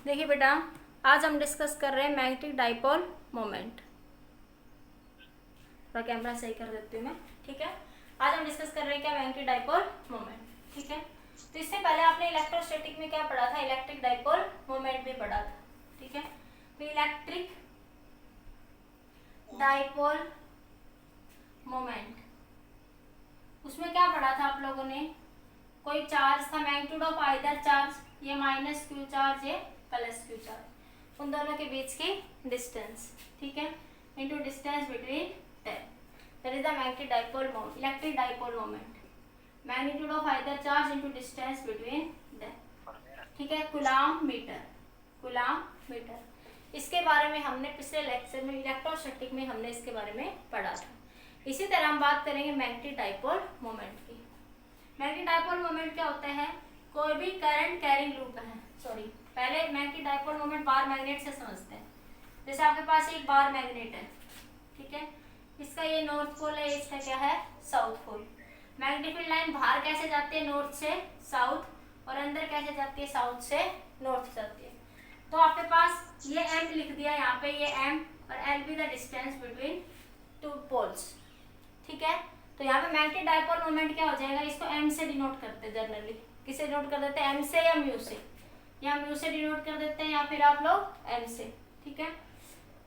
देखिए बेटा, आज हम डिस्कस कर रहे हैं मैग्नेटिक डाइपोल मोमेंट। थोड़ा कैमरा सही कर देती हूँ मैं, ठीक है। आज हम डिस्कस कर रहे हैं क्या, मैग्नेटिक डाइपोल मोमेंट, ठीक है। तो इससे पहले आपने इलेक्ट्रोस्टैटिक में क्या पढ़ा था, इलेक्ट्रिक डाइपोल मोमेंट भी पढ़ा था, ठीक है। तो इलेक्ट्रिक डाइपोल मोमेंट, उसमें क्या पढ़ा था आप लोगों ने, कोई चार्ज था, मैग्नीट्यूड ऑफ आइदर चार्ज, ये माइनस क्यू चार्ज, ये प्लस क्यू चार्ज, उन दोनों के बीच की डिस्टेंस, ठीक है, into distance between them, that is the magnetic dipole moment, electric dipole moment, magnitude of either charge into distance between them, ठीक है। कूलम्ब मीटर, कूलम्ब मीटर, इसके बारे में हमने पिछले लेक्चर में इलेक्ट्रोस्टैटिक में हमने इसके बारे में पढ़ा था। इसी तरह हम बात करेंगे मैग्नेटिक डाइपोल मोमेंट की। मैग्नेटिक डाइपोल मोमेंट क्या होता है, कोई भी करंट कैरिंग लूप है, पहले magnetic dipole moment bar magnet से समझते हैं। जैसे आपके पास एक बार मैग्नेट है, ठीक है, इसका ये नॉर्थ पोल है, इसका क्या है, south pole. Magnetic field line बाहर कैसे जाती है, नॉर्थ से साउथ, और अंदर कैसे जाती है, साउथ से नॉर्थ जाती है। तो आपके पास ये एम लिख दिया यहाँ पे, ये एम और L be the distance between two poles, ठीक है। तो यहाँ पे मैग्नेटिक डाइपोल मोमेंट क्या हो जाएगा, इसको एम से डिनोट करते हैं जनरली, किसे डिनोट कर देते हैं, एम से या म्यू से, या म्यू से डिनोट कर देते हैं, या फिर आप लोग एम से, ठीक है।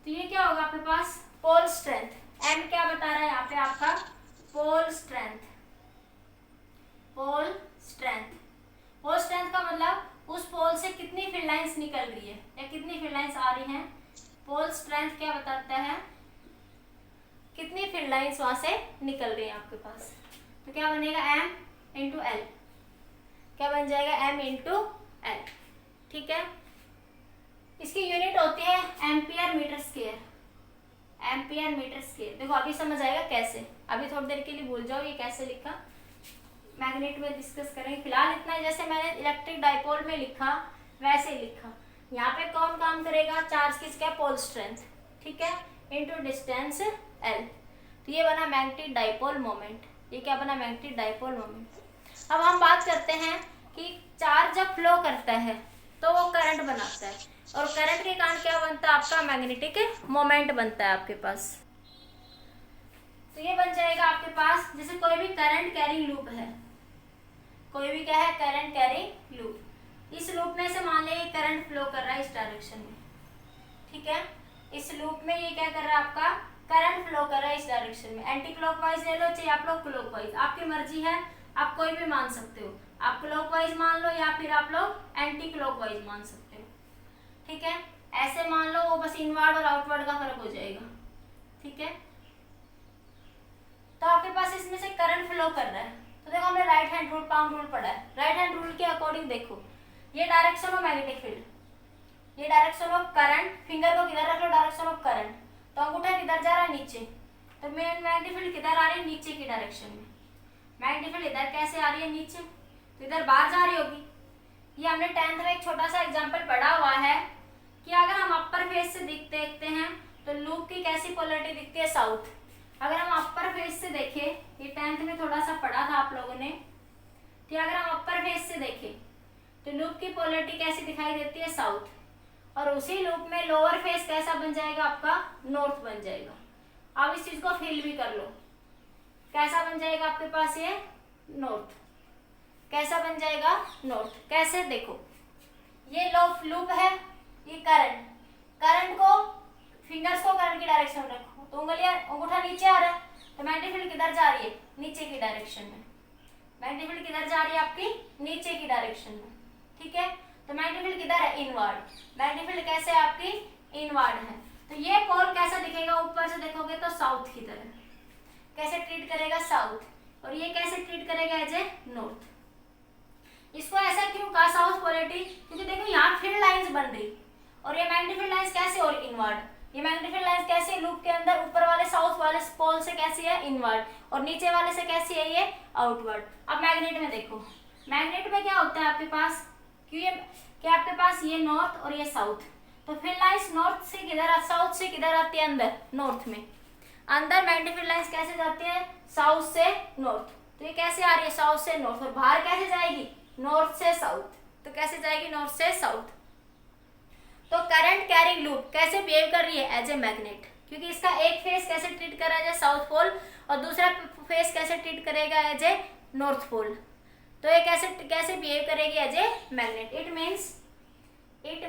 तो ये क्या होगा आपके पास, पोल स्ट्रेंथ, एम क्या बता रहा है यहाँ पे आपका, pole strength, pole strength. Pole strength का मतलब उस पोल से कितनी फील्ड लाइंस निकल रही है या कितनी फील्ड लाइंस आ रही हैं। पोल स्ट्रेंथ क्या बताता है, कितनी फील्ड लाइंस वहां से निकल रही है आपके पास। तो क्या बनेगा, एम इंटू एल, क्या बन जाएगा, एम इंटू एल, ठीक है। इसकी यूनिट होती है ampere metre square, ampere metre square. देखो अभी समझ आएगा कैसे, अभी थोड़ी देर के लिए भूल जाओ ये कैसे लिखा, मैग्नेट में डिस्कस करेंगे। फिलहाल इतना, जैसे मैंने इलेक्ट्रिक डाइपोल में लिखा वैसे ही लिखा। यहाँ पे कौन काम करेगा, चार्ज किसका, पोल स्ट्रेंथ, ठीक है, इंटू डिस्टेंस एल। तो ये बना मैग्नेटिक डाइपोल मोमेंट, ये क्या बना, मैग्नेटिक डाइपोल मोमेंट। अब हम बात करते हैं कि चार्ज जब फ्लो करता है तो वो करंट बनाता है, और करंट के कारण क्या बनता है आपका, मैग्नेटिक मोमेंट बनता है आपके पास। तो ये बन जाएगा आपके पास, जैसे कोई भी करंट कैरिंग लूप है, कोई भी क्या है, करंट कैरिंग लूप। इस लूप में से मान लिया करंट फ्लो कर रहा है इस डायरेक्शन में, ठीक है। इस लूप में ये क्या कर रहा है आपका, करंट फ्लो कर रहा है इस डायरेक्शन में। एंटी क्लॉकवाइज ले लो चाहे आप लोग क्लॉकवाइज, आपकी मर्जी है, आप कोई भी मान सकते हो। आप क्लॉकवाइज मान लो या फिर आप लोग एंटी क्लॉकवाइज मान सकते हो, ठीक है। ऐसे मान लो, वो बस इनवर्ड और आउटवर्ड का फर्क हो जाएगा, ठीक है। तो आपके पास इसमें से करंट फ्लो कर रहा है, तो देखो हमने right hand rule, palm rule पढ़ा है। राइट हैंड रूल के अकॉर्डिंग देखो, ये डायरेक्शन ऑफ मैग्नेटिक फील्ड, ये डायरेक्शन ऑफ करंट, फिंगर को किधर रख लो, डायरेक्शन ऑफ करंट, तो अंगूठा किधर जा रहा है, नीचे, तो मैग्नेटिक फील्ड किधर आ रही है, नीचे की डायरेक्शन में। मैग्नेटिक फील्ड इधर कैसे आ रही है, नीचे, तो इधर बाहर जा रही होगी। ये हमने 10th में एक छोटा सा एग्जांपल पढ़ा हुआ है कि अगर हम अपर फेस से देखते हैं तो लूप की कैसी पोलरिटी दिखती है, साउथ। अगर हम अपर फेस से देखें, ये 10th में थोड़ा सा पढ़ा था आप लोगों ने कि अगर हम अपर फेस से देखें तो लूप की पोलरिटी कैसी दिखाई देती है, साउथ। और उसी लूप में लोअर फेस कैसा बन जाएगा आपका, नॉर्थ बन जाएगा। अब इस चीज को फील भी कर लो, कैसा बन जाएगा आपके पास, ये नॉर्थ, कैसा बन जाएगा, नॉर्थ। कैसे, देखो ये लूप है, ये करंट, करंट को, फिंगर्स को करंट की डायरेक्शन में रखो, तो उंगलियां, अंगूठा नीचे आ रहा है, तो मैग्नेटिक फील्ड किधर जा रही है, नीचे की डायरेक्शन में। मैग्नेटिक फील्ड किधर जा रही है आपकी, नीचे की डायरेक्शन में, ठीक है। तो मैग्नेटिक फील्ड किधर है, इनवर्ड, मैग्नेटिक फील्ड कैसे है आपकी, इनवर्ड है। तो ये पोल कैसा दिखेगा, ऊपर से देखोगे तो साउथ की तरह, कैसे ट्रीट करेगा, साउथ, और ये कैसे ट्रीट करेगा, एज ए नॉर्थ। इसको ऐसा क्यों कहा, साउथ पोलरिटी, क्योंकि देखो यहाँ फील्ड लाइंस बन रही, और ये मैग्नेटिक फील्ड लाइंस कैसे, और इनवर्ड, ये मैग्नेटिक फील्ड लाइंस कैसी, लूप के अंदर ऊपर वाले साउथ वाले पोल से कैसी है, इनवर्ड, और नीचे वाले से कैसी है, ये आउटवर्ड। अब मैग्नेट में देखो, मैग्नेट में क्या होता है आपके पास, क्यों ये क्या आपके पास, ये नॉर्थ और ये साउथ, तो फील्ड लाइंस नॉर्थ से किधर, साउथ से किधर आती है, अंदर, नॉर्थ में। अंदर मैग्नेटिक फील्ड लाइंस कैसे जाती है, साउथ से नॉर्थ, तो ये कैसे आ रही है, साउथ से नॉर्थ, और बाहर कैसे जाएगी, नॉर्थ से साउथ, तो कैसे जाएगी, नॉर्थ से साउथ। तो करंट कैरिंग लूप कैसे बिहेव कर रही है? एज ए मैग्नेट, क्योंकि इसका एक फेस कैसे ट्रीट कर रहा है? साउथ पोल, और दूसरा फेस कैसे ट्रीट करेगा? As a north pole. तो ये कैसे बिहेव करेगी? As a magnet. It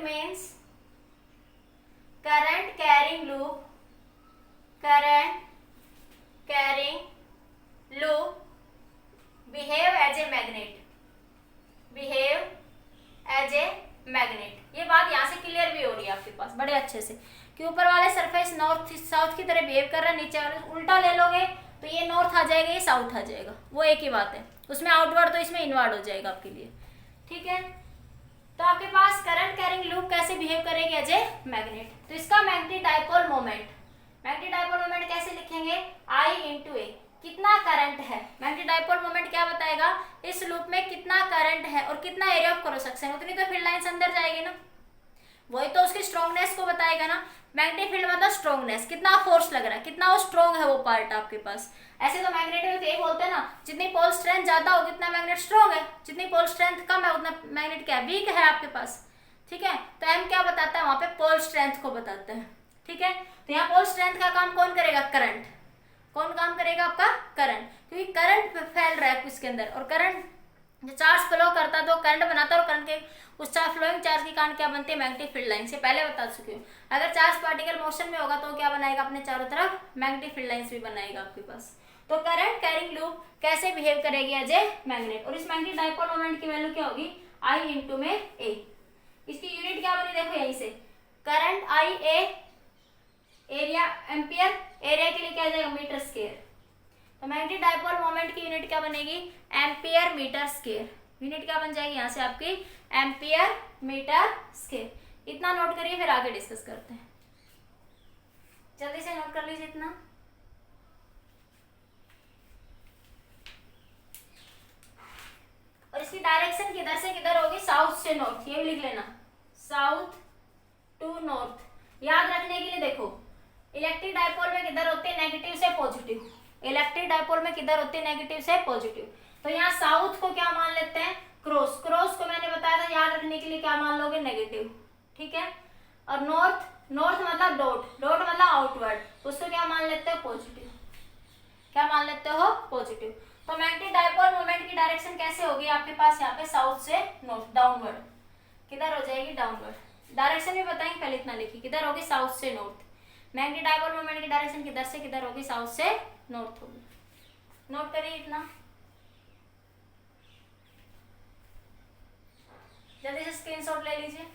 means current carrying loop behave as a magnet. ये बात यहाँ से क्लियर भी हो रही है आपके पास बड़े अच्छे से कि ऊपर वाले सरफेस नॉर्थ साउथ की तरह बिहेव कर रहा है, नीचे वाले उल्टा ले लोगे तो ये नॉर्थ आ जाएगा, ये साउथ आ जाएगा, वो एक ही बात है। उसमें आउटवर्ड तो इसमें इनवर्ड हो जाएगा आपके लिए, ठीक है। तो आपके पास करंट कैरिंग लूप कैसे बिहेव करेगी? As a magnet. तो इसका मैग्नेटिक डाइपोल मोमेंट कैसे लिखेंगे? I into A. कितना करंट है? मैग्नेटिक डाइपोल मोमेंट क्या बताएगा? इस लूप में कितना करंट है और कितना एरिया ऑफ क्रॉस सेक्शन, उतनी तो फील्ड लाइंस अंदर जाएगी ना, वही तो उसकी स्ट्रॉन्गनेस को बताएगा ना। मैग्नेटिक फील्ड मतलब स्ट्रॉन्गनेस, कितना फोर्स लग रहा है, कितना वो स्ट्रॉन्ग है वो पार्ट आपके पास। ऐसे तो मैग्नेट में यही बोलते हैं ना, जितनी पोल स्ट्रेंथ ज्यादा होगी उतना मैग्नेट स्ट्रॉन्ग है, जितनी पोल स्ट्रेंथ कम है उतना मैग्नेट क्या वीक है आपके पास, ठीक है। तो एम क्या बताता है? वहां पे पोल स्ट्रेंथ को बताता है, ठीक है। तो यहाँ पोल स्ट्रेंथ का काम कौन करेगा? करंट। कौन काम करेगा? आपका करंट, क्योंकि करंट फैल रहा है इसके अंदर, और करंट जो चार्ज फ्लो करता है तो करंट बनाता है, और करंट के उस चार्ज फ्लोइंग चार्ज के कारण क्या बनती है? Magnetic field line. से पहले बता चुकी हूँ। अगर चार्ज पार्टिकल मोशन में होगा तो क्या बनाएगा? अपने चारों तरफ मैग्नेटिक फील्ड लाइंस भी बनाएगा आपके पास। तो करंट कैरिंग लूप कैसे बिहेव करेगी? As a magnet. और इस मैग्नेटिक डाइपोल मोमेंट की वैल्यू क्या होगी? I इंटू में ए। इसकी यूनिट क्या बनी? देखो यहीं से current I A, area ampere, area के लिए क्या आ जाएगा? Metre square. तो मैग्नेटिक डाइपोल मोमेंट की यूनिट क्या बनेगी? Ampere metre square. यूनिट क्या बन जाएगी यहाँ से आपकी? Ampere metre square. इतना नोट करिए, फिर आगे डिस्कस करते हैं। जल्दी से नोट कर लीजिए इतना। और इसकी डायरेक्शन किधर से किधर होगी? साउथ से नॉर्थ। ये भी लिख लेना, साउथ टू नॉर्थ। याद रखने के लिए देखो, इलेक्ट्रिक डाइपोल में किधर होते हैं? नेगेटिव से पॉजिटिव। इलेक्ट्रिक डाइपोल में किधर होते हैं? नेगेटिव से पॉजिटिव। तो यहाँ साउथ को क्या मान लेते हैं? क्रॉस। क्रॉस को मैंने बताया था याद रखने के लिए क्या मान लोगे? नेगेटिव, ठीक है। और नॉर्थ, नॉर्थ मतलब डॉट, डॉट मतलब आउटवर्ड, उसको क्या मान लेते हो? पॉजिटिव। क्या मान लेते हो? पॉजिटिव। तो मैग्नेटिक डाइपोल मोमेंट की डायरेक्शन कैसे होगी आपके पास? यहाँ पे साउथ से नॉर्थ, डाउनवर्ड। किधर हो जाएगी? डाउनवर्ड। डायरेक्शन भी बताएंगे, पहले इतना लिखिए। किधर होगी? साउथ से नॉर्थ। मैग्नेटिक डाइपोल मोमेंट की डायरेक्शन किधर से किधर होगी? साउथ से नॉर्थ होगी। नोट करिए इतना, जल्दी से स्क्रीनशॉट ले लीजिए,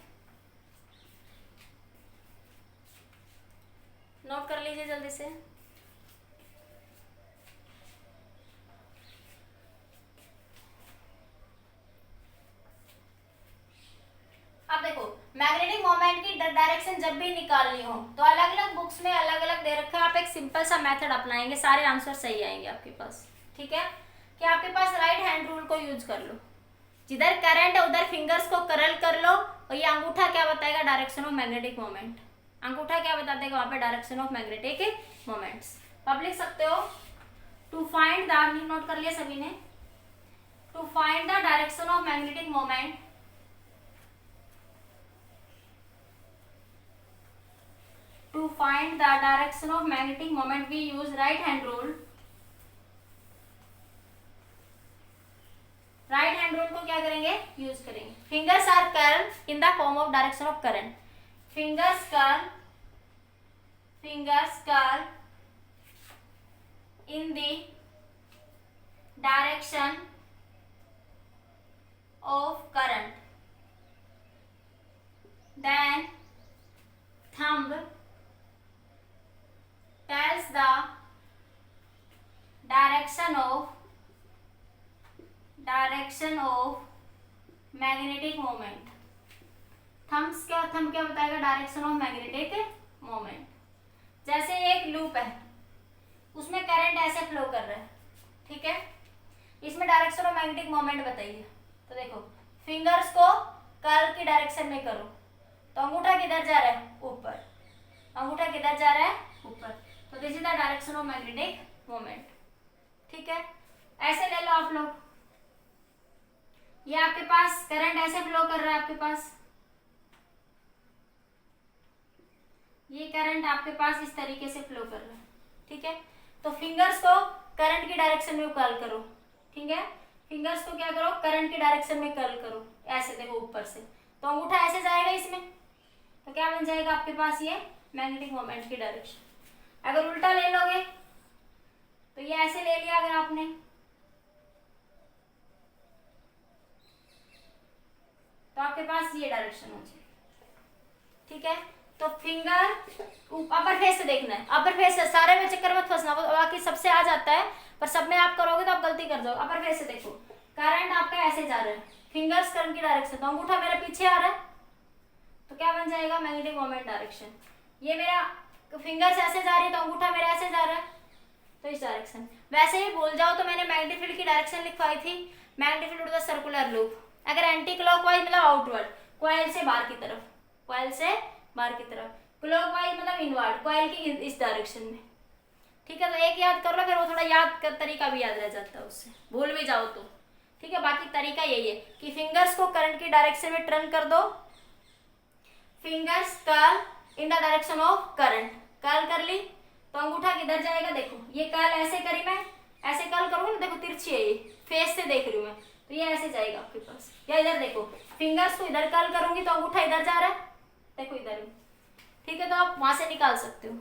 नोट कर लीजिए जल्दी से। अब देखो, मैग्नेटिक मोमेंट की डायरेक्शन जब भी निकालनी हो तो अलग अलग बुक्स में अलग अलग दे रखा है। आप एक सिंपल सा मेथड अपनाएंगे, सारे आंसर सही आएंगे आपके पास, ठीक है। कि आपके पास राइट हैंड रूल को यूज कर लो, जिधर करंट है उधर फिंगर्स को करल कर लो, और ये अंगूठा क्या बताएगा? Direction of magnetic moment. अंगूठा क्या बता देगा वहां पे? Direction of magnetic moments. आप लिख सकते हो टू फाइंड द, नोट कर लिया सभी ने, to find the direction of magnetic moment, to find the direction of magnetic moment we use right hand rule। Right hand rule को क्या करेंगे? यूज करेंगे। Fingers are curve in the form of direction of current. Fingers curve in the direction of current, then thumb tells the direction of magnetic moment। Thumbs क्या, thumb क्या बताएगा? Direction of magnetic moment. जैसे एक loop है, उसमें current ऐसे flow कर रहा है, ठीक है, इसमें डायरेक्शन ऑफ मैग्नेटिक मोमेंट बताइए। तो देखो, फिंगर्स को कर्व की डायरेक्शन में करो, तो अंगूठा किधर जा रहा है? ऊपर। अंगूठा किधर जा रहा है? ऊपर। तो this is the direction of magnetic moment, ठीक है। ऐसे ले लो आप लोग, ये आपके पास करंट ऐसे फ्लो कर रहा है आपके पास, ये करंट आपके पास इस तरीके से फ्लो कर रहा है, ठीक है। तो फिंगर्स को करंट की डायरेक्शन में कर्ल करो, ठीक है। फिंगर्स को क्या करो, करंट की डायरेक्शन में कर्ल करो, ऐसे देखो ऊपर से, तो अंगूठा ऐसे जाएगा इसमें, तो क्या बन जाएगा आपके पास ये मैग्नेटिक मोमेंट की डायरेक्शन। अगर उल्टा ले लोगे तो ये ऐसे ले लिया अगर आपने, तो आपके पास ये डायरेक्शन हो जाए, ठीक है। तो फिंगर अपर फेस से देखना है, अपर फेस से, सारे में चक्कर मत फंसना, बाकी सबसे आ जाता है पर सब में आप करोगे तो आप गलती कर जाओगे। अपर फेस से देखो, करंट आपका ऐसे जा रहा है, फिंगर्स करंट की डायरेक्शन, तो अंगूठा मेरा पीछे आ रहा है, तो क्या बन जाएगा मैग्नेटिक मोमेंट डायरेक्शन। ये मेरा फिंगर्स ऐसे जा रही है तो अंगूठा मेरा ऐसे जा रहा है, तो इस डायरेक्शन। वैसे ही भूल जाओ तो मैंने मैग्नेटिक फील्ड की डायरेक्शन लिखवाई थी, magnetic field the circular loop. अगर एंटी क्लॉकवाइज मतलब आउटवर्ड, कॉइल से बाहर की तरफ, कॉइल से बाहर की तरफ, क्लॉकवाइज मतलब इनवर्ड, कॉइल की इस डायरेक्शन में, ठीक है। तो एक याद कर लो, फिर वो थोड़ा याद कर तरीका भी याद रह जाता है उससे, भूल भी जाओ तो, ठीक है। बाकी तरीका यही है कि फिंगर्स को करंट की डायरेक्शन में टर्न कर दो, fingers curl in the direction of current, curl कर ली तो अंगूठा किधर जाएगा, देखो ये कर्ल ऐसे करी, मैं ऐसे कर्ल करूंगी ना, देखो तिरछी है ये, फेस से देख रही हूँ मैं, तो ये ऐसे जाएगा आपके पास। या इधर देखो, फिंगर्स को इधर कर्ल करूंगी तो अंगूठा इधर जा रहा है, देखो इधर, ठीक है। तो आप वहां से निकाल सकते हो।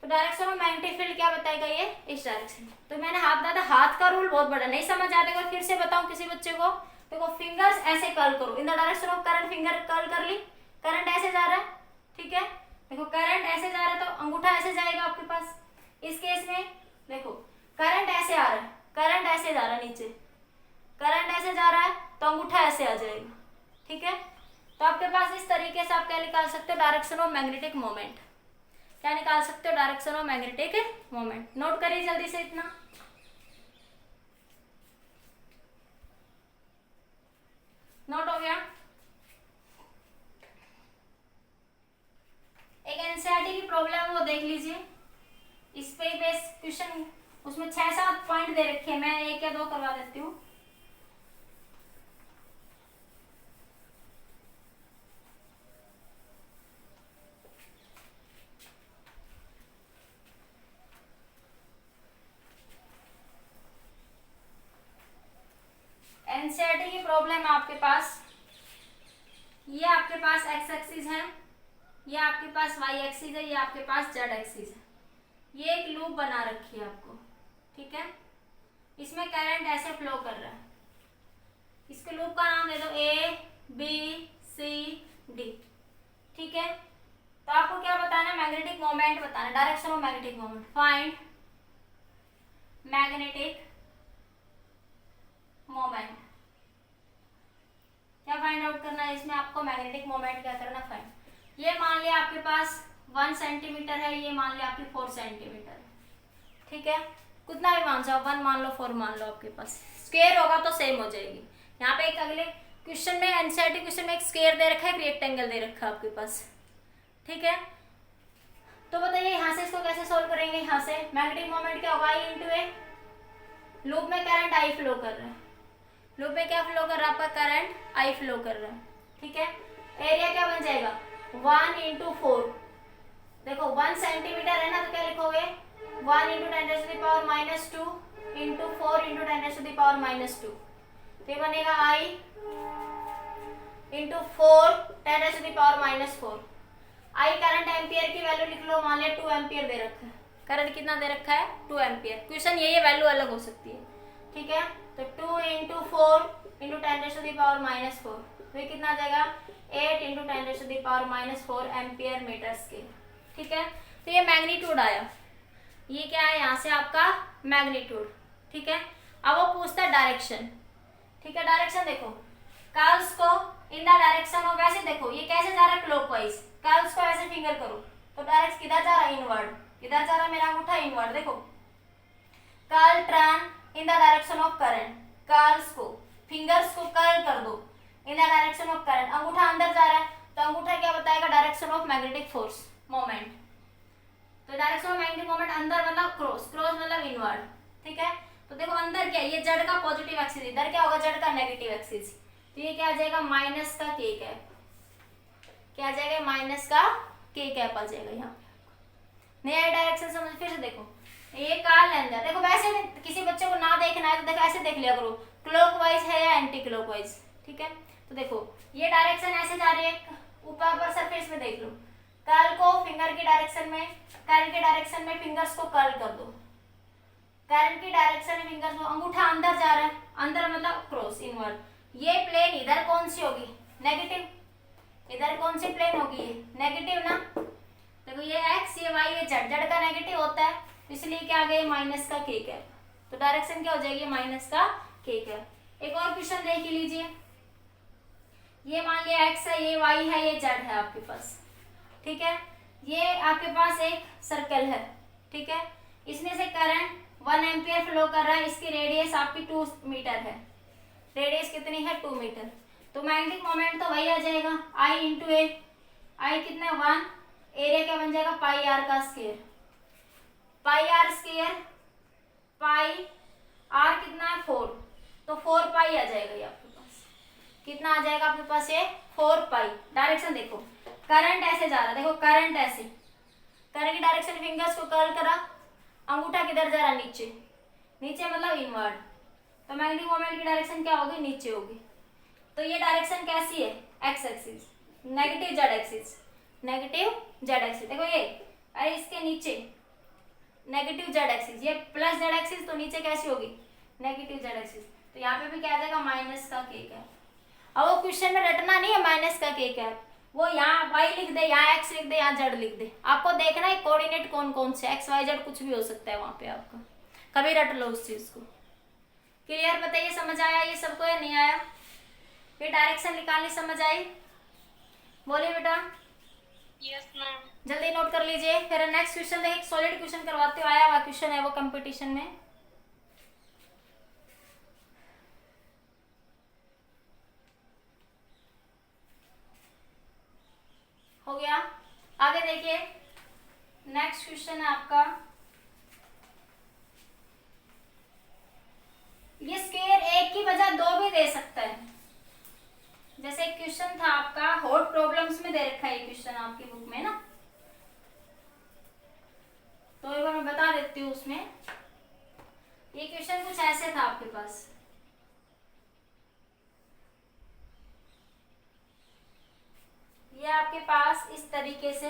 तो डायरेक्शन ऑफ मैग्नेटिक फील्ड क्या बताएगा, ये इस डायरेक्शन। तो मैंने हाथ दादा, हाथ का रूल बहुत बड़ा, नहीं समझ आते को फिर से बताऊं किसी बच्चे को, देखो फिंगर्स ऐसे कर्ल करो इन the direction of current, finger curl कर ली, करंट ऐसे जा रहा है, ठीक है। देखो करंट ऐसे जा रहा है तो अंगूठा ऐसे जाएगा आपके पास। इस केस में देखो करंट ऐसे आ रहा है, करंट ऐसे जा रहा है नीचे, करंट ऐसे जा रहा है तो अंगूठा ऐसे आ जाएगा, ठीक है। तो आपके पास इस तरीके से आप क्या निकाल सकते हो, डायरेक्शन ऑफ मैग्नेटिक मोमेंट, क्या निकाल सकते हो, direction of magnetic moment. Note करिए जल्दी से, इतना नोट हो गया। एक एनसीईआरटी की प्रॉब्लम है वो देख लीजिए, इस पे बेस क्वेश्चन, उसमें 6-7 पॉइंट दे रखे हैं, मैं 1 या 2 करवा देती हूँ। एनसीईआरटी की प्रॉब्लम है आपके पास, ये आपके पास एक्स एक्सिस है, ये आपके पास वाई एक्सिस है, ये आपके पास जेड एक्सिस है। ये एक लूप बना रखी है आपको, ठीक है। इसमें करंट ऐसे फ्लो कर रहा है, इसके लूप का नाम दे दो ए बी सी डी, ठीक है। तो आपको क्या बताना, मैग्नेटिक मोमेंट बताना, direction of magnetic moment. Find magnetic moment, क्या फाइंड आउट करना है इसमें आपको, मैग्नेटिक मोमेंट क्या करना, फाइंड। ये मान लिया आपके पास 1 सेंटीमीटर है, ये मान लिया आपकी 4 सेंटीमीटर है, ठीक है। कितना भी मान जाओ, 1 मान लो 4 मान लो, आपके पास स्क्वायर होगा तो सेम हो जाएगी। यहाँ पे एक अगले क्वेश्चन में, एनसीईआरटी क्वेश्चन में एक स्क्वायर दे रखा है, एक रेक्टेंगल दे रखा है आपके पास, ठीक है। तो बताइए यहाँ से इसको कैसे सोल्व करेंगे, यहाँ से मैग्नेटिक मोमेंट क्या होगा, आई इंटू ए, लूप में करंट आई फ्लो कर रहा है, लूप में क्या फ्लो कर रहा है आपका, करंट आई फ्लो कर रहा है, ठीक है। एरिया क्या बन जाएगा, 1 इंटू 4, देखो 1 सेंटीमीटर है ना, तो क्या लिखोगे 1 इंटू 10⁻² इंटू 4 इंटू 10⁻², तो ये बनेगा आई इंटू 4 10⁻⁴। आई करंट एम्पियर की वैल्यू लिख लो, मान लिया 2 एम्पियर दे रखा है, करंट कितना दे रखा है 2 एम्पियर, क्वेश्चन ये वैल्यू अलग हो सकती है, ठीक है। तो 2 इंटू 4 इंटू 10⁻⁴, तो ये कितना आ जाएगा 8 इंटू 10⁻⁴ एम्पियर मीटर स्क्वायर, ठीक है। तो ये मैग्नीट्यूड आया, ये क्या है यहाँ से आपका मैग्नीट्यूड, ठीक है। अब वो पूछता है डायरेक्शन, ठीक है। डायरेक्शन देखो, कर्ल्स को इन द डायरेक्शन ऑफ, वैसे देखो ये कैसे जा रहा है क्लॉकवाइज, कर्ल्स को ऐसे फिंगर करो तो डायरेक्ट किधर जा रहा है, इनवर्ड, किधर जा रहा है मेरा अंगूठा, इनवर्ड। देखो curl turn in the direction of current, curls को, फिंगर्स को कर्ल कर दो इन द डायरेक्शन ऑफ करंट, अंगूठा अंदर जा रहा है तो अंगूठा क्या बताएगा, direction of magnetic force moment. तो डायरेक्शन ऑफ मैग्नेटिक मोमेंट अंदर मतलब क्रॉस, क्रॉस मतलब इनवर्ड, ठीक है। तो देखो अंदर क्या, ये जेड का पॉजिटिव एक्सिस, इधर क्या होगा जेड का नेगेटिव एक्सिस, तो ये क्या आ जाएगा माइनस का के कैप, क्या आ जाएगा माइनस का के कैप आ जाएगा यहाँ पे। नया डायरेक्शन समझ, फिर से देखो ये कैलेंडर, देखो वैसे भी किसी बच्चे को ना देखना है तो देखो ऐसे देख लिया करो, क्लॉकवाइज है या एंटी क्लॉकवाइज, ठीक है। तो देखो ये डायरेक्शन ऐसे जा रही है, ऊपर ऊपर सरफेस में देख लो, कर्ल को फिंगर की डायरेक्शन में, कर्ल के डायरेक्शन में फिंगर्स को कर्ल कर दो, कर्ल की डायरेक्शन में फिंगर्स को, अंगूठा अंदर जा रहा है, अंदर मतलब क्रॉस इनवर्ड। ये प्लेन इधर कौन सी होगी, नेगेटिव, इधर कौन सी प्लेन होगी, ये नेगेटिव ना। देखो ये एक्स ये वाई ये जेड, जेड का नेगेटिव होता है इसलिए क्या आ गया माइनस का के कैप, तो डायरेक्शन क्या हो जाएगी माइनस का के कैप। एक और क्वेश्चन देख लीजिए, ये मान लिया एक्स है, ये वाई है, ये जेड है आपके पास, ठीक है। ये आपके पास एक सर्कल है, ठीक है, इसमें से करंट 1 एम्पियर फ्लो कर रहा है, इसकी रेडियस आपकी 2 मीटर है, रेडियस कितनी है 2 मीटर, तो मैग्नेटिक मोमेंट तो वही आ जाएगा I इंटू ए, आई कितना 1, एरिया क्या बन जाएगा पाई आर का square, pi R square, pi R कितना है 4, तो 4 पाई आ जाएगा ये आपके पास, कितना आ जाएगा आपके पास ये 4 पाई। डायरेक्शन देखो, करंट ऐसे जा रहा है, देखो करंट ऐसे, करंट की डायरेक्शन फिंगर्स को कर्ल करा, अंगूठा किधर जा रहा है नीचे, नीचे मतलब इनवर्ड, तो मैग्नेटिक मोमेंट की डायरेक्शन क्या होगी नीचे होगी। तो ये डायरेक्शन कैसी है x axis, negative Z axis, negative Z axis, देखो ये अरे इसके नीचे नेगेटिव जेड एक्सिस, ये प्लस जेड एक्सिस, तो नीचे कैसी होगी नेगेटिव जेड एक्सिस, तो यहाँ पे भी क्या आ जाएगा माइनस का के कैप। अब वो क्वेश्चन में रटना नहीं है माइनस का के कैप, वो यहाँ वाई लिख दे, यहाँ एक्स लिख दे, यहाँ जेड लिख दे, आपको देखना है कोऑर्डिनेट कौन कौन से, एक्स वाई जेड कुछ भी हो सकता है वहां पे आपका, कभी रट लो उस चीज को। क्लियर, बताइए समझ आया ये सबको या नहीं आया, ये डायरेक्शन निकालनी समझ आई, बोलिए बेटा। Yes ma'am. जल्दी नोट कर लीजिए, फिर नेक्स्ट क्वेश्चन देखिए, सॉलिड क्वेश्चन करवाते हो, आया हुआ क्वेश्चन है वो कंपटीशन में। हो गया, आगे देखिए नेक्स्ट क्वेश्चन है आपका, ये स्क्वायर एक की बजाय 2 भी दे सकता है, जैसे एक क्वेश्चन था आपका हॉट प्रॉब्लम्स में दे रखा है ये क्वेश्चन आपकी बुक में ना, तो एक बार मैं बता देती हूँ उसमें, ये क्वेश्चन कुछ ऐसे था आपके पास, ये आपके पास इस तरीके से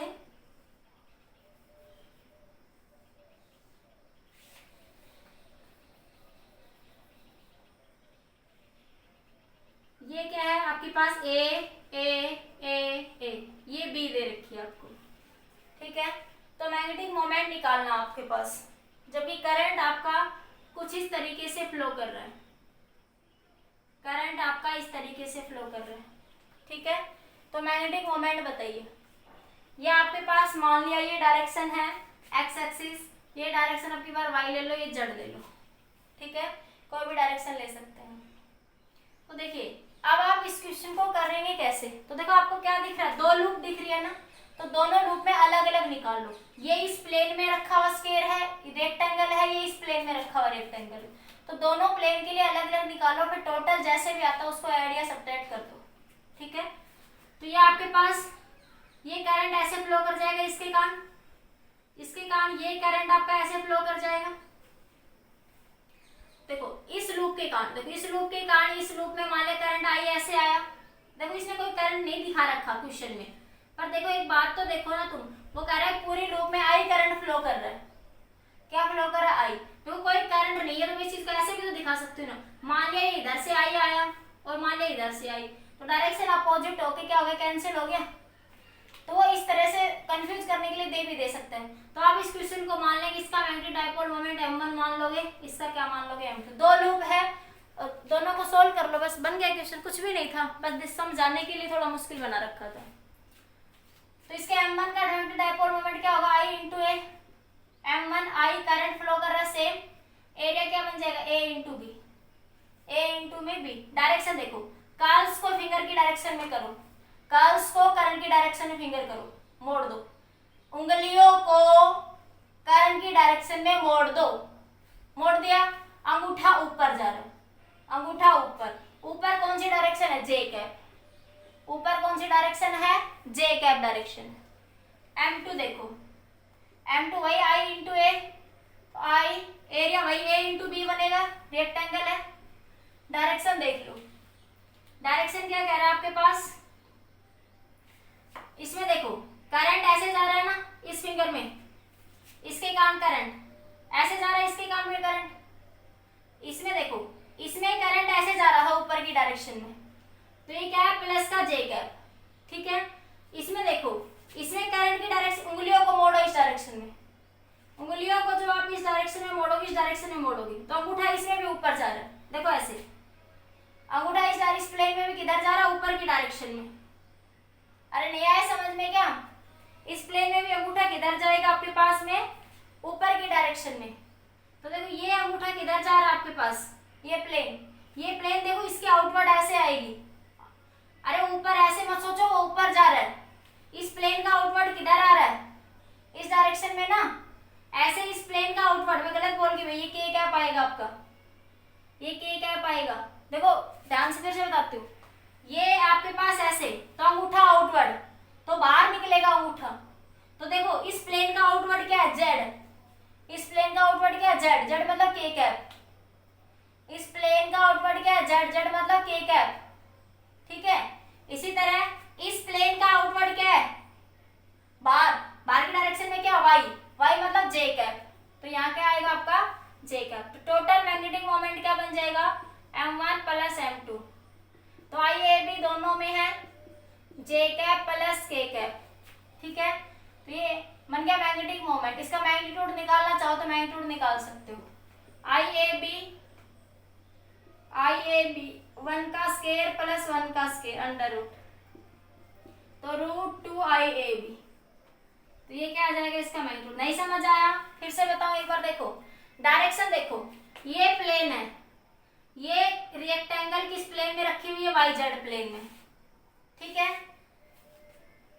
ये क्या है आपके पास ए ए ए ए, ये बी दे रखी है आपको, ठीक है। तो मैग्नेटिक मोमेंट निकालना आपके पास, जबकि करंट आपका कुछ इस तरीके से फ्लो कर रहा है, करंट आपका इस तरीके से फ्लो कर रहा है, ठीक है। तो मैग्नेटिक मोमेंट बताइए, ये आपके पास मान लिया ये डायरेक्शन है एक्स एक्सिस, ये डायरेक्शन आपकी बार वाई ले लो, ये जेड ले लो, ठीक है, कोई भी डायरेक्शन ले सकते हैं। तो देखिए अब आप इस क्वेश्चन को करेंगे कैसे, तो देखो आपको क्या दिख रहा है, 2 लूप दिख रही है ना, तो दोनों लूप में अलग अलग निकाल लो, ये इस प्लेन में रखा हुआ स्क्वायर है, रेक्टेंगल है, ये इस प्लेन में रखा हुआ रेक्टेंगल, तो दोनों प्लेन के लिए अलग अलग निकालो, फिर टोटल जैसे भी आता है उसको ऐड या सब्ट्रैक्ट कर दो, ठीक है। तो ये आपके पास ये करंट ऐसे फ्लो कर जाएगा, इसके कारण ये करंट आपका ऐसे फ्लो कर जाएगा, देखो इस लूप के कारण, देखो इस लूप के कारण इस लूप में मान ले करंट आई ऐसे आया, देखो इसने कोई करंट नहीं दिखा रखा क्वेश्चन में, पर देखो एक बात तो देखो ना तुम, वो कह रहा है पूरी लूप में आई करंट फ्लो कर रहा है, क्या फ्लो कर रहा है आई, देखो कोई करंट नहीं है, तो इस चीज को ऐसे भी तो दिखा सकते हो ना, मान लिया इधर से आई आया और मान लिया इधर से आई, तो डायरेक्शन अपोजिट होके क्या हो गया कैंसिल हो गया, तो वो इस तरह से कंफ्यूज करने के लिए दे भी दे सकते हैं। तो आप इस क्वेश्चन को मान लेंगे, इसका मैग्नेटिक डाइपोल मोमेंट m1 मान लोगे, इसका क्या मान लोगे m2, 2 लूप है, दोनों को सोल्व कर लो, बस बन गया क्वेश्चन, कुछ भी नहीं था, बस समझाने के लिए थोड़ा मुश्किल बना रखा था। तो इसके m1 का मैग्नेटिक डाइपोल मोमेंट क्या होगा I into A, m1 I current flow कर रहा है सेम, एरिया क्या बन जाएगा a into B, a into में b, डायरेक्शन देखो कर्ल्स को फिंगर की डायरेक्शन में करो, कर्ल्स को करंट की डायरेक्शन में फिंगर करो, मोड़ दो, उंगलियों को करंट की डायरेक्शन में मोड़ दो, मोड़ दिया, अंगूठा ऊपर जा रहा है, अंगूठा ऊपर, ऊपर कौन सी डायरेक्शन है जे कैप, ऊपर कौन सी डायरेक्शन है जे कैप डायरेक्शन, M2 देखो, M2 वही I into A, eye area वही A इंटू बी बनेगा, रेक्टेंगल है। डायरेक्शन देख लो, डायरेक्शन क्या कह रहा है आपके पास, इसमें देखो करंट ऐसे जा रहा है ना इस फिंगर में, इसके कारण करंट ऐसे जा रहा है, इसके कारण में करंट, इसमें देखो इसमें करंट ऐसे जा रहा था ऊपर की डायरेक्शन में, तो ये क्या है प्लस का जे कैप, ठीक है। इसमें देखो इसमें करंट की डायरेक्शन, उंगलियों को मोड़ो इस डायरेक्शन में, उंगलियों को जो आप इस डायरेक्शन में मोड़ोगे, इस डायरेक्शन में मोड़ोगे तो अंगूठा इसमें भी ऊपर जा रहा है, देखो ऐसे अंगूठा इस प्लेन में भी किधर जा रहा है, ऊपर की डायरेक्शन में। अरे नहीं आया समझ में क्या, इस प्लेन में भी अंगूठा किधर जाएगा आपके पास में, ऊपर की डायरेक्शन में। तो देखो ये अंगूठा किधर जा रहा है आपके पास, ये प्लेन देखो इसकी आउटवर्ड ऐसे आएगी, अरे ऊपर ऐसे मत सोचो वो ऊपर जा रहा है, इस प्लेन का आउटवर्ड किधर आ रहा है, इस डायरेक्शन में ना, ऐसे इस प्लेन का आउटवर्ड, मैं गलत बोल गई भाई, ये के क्या पाएगा आपका, ये के क्या पाएगा, देखो ध्यान से फिर से बताती हूँ, ये आपके पास ऐसे तो अंगूठा आउटवर्ड, तो बाहर निकलेगा अंगूठा, तो देखो इस प्लेन का आउटवर्ड क्या है, जेड, इस प्लेन का आउटवर्ड क्या है, जेड, जेड मतलब के कैप, इस प्लेन का आउटवर्ड क्या है, जेड, जेड मतलब के कैप, ठीक है। इसी तरह इस प्लेन का आउटवर्ड क्या है, बाहर की डायरेक्शन में क्या, वाई, वाई मतलब जे कैप, तो यहाँ क्या आएगा आपका जे कैप। तो टोटल मैग्नेटिक मोमेंट क्या बन जाएगा, m1 प्लस m2, तो आई ए बी दोनों में है जे कैप प्लस के कैप, ठीक है। तो ये बन गया मैग्नेटिक मोमेंट, इसका मैग्नीट्यूड निकालना चाहो तो मैग्नीट्यूड निकाल सकते हो, आई ए बी 1 का स्क्वायर प्लस 1 का स्क्वायर अंडर रूट, तो √2 आई ए बी, तो ये क्या आ जाएगा इसका मैग्नीट्यूड। नहीं समझ आया फिर से बताऊं एक बार, देखो डायरेक्शन देखो, ये प्लेन है, ये रेक्टेंगल किस प्लेन में रखी हुई है, वाई जेड प्लेन में, ठीक है,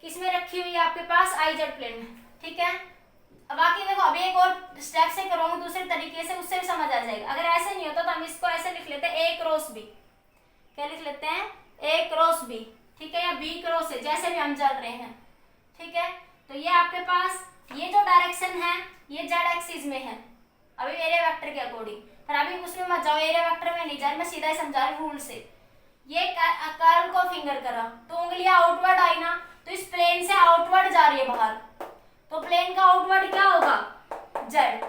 किस में रखी हुई है आपके पास, आई जेड प्लेन में, ठीक है। अब बाकी देखो अभी एक और स्टेप से करोगे दूसरे तरीके से, उससे भी समझ आ जाएगा। अगर ऐसे नहीं होता तो हम इसको ऐसे लिख लेते हैं ए क्रॉस बी, क्या लिख लेते हैं, ए क्रॉस बी, ठीक है, या बी क्रॉस है, जैसे भी हम चल रहे हैं, ठीक है। तो ये आपके पास ये जो डायरेक्शन है ये जेड एक्सिस में है, अभी एरिया वेक्टर के अकॉर्डिंग, पर अभी उसमें मत जाओ, एरिया वेक्टर में नहीं जा रही, मैं सीधा ही समझा रही रूल से। ये कर्व को फिंगर करा तो उंगलियां आउटवर्ड आई ना, तो इस प्लेन से आउटवर्ड जा रही है बाहर, तो प्लेन का आउटवर्ड क्या होगा, जेड,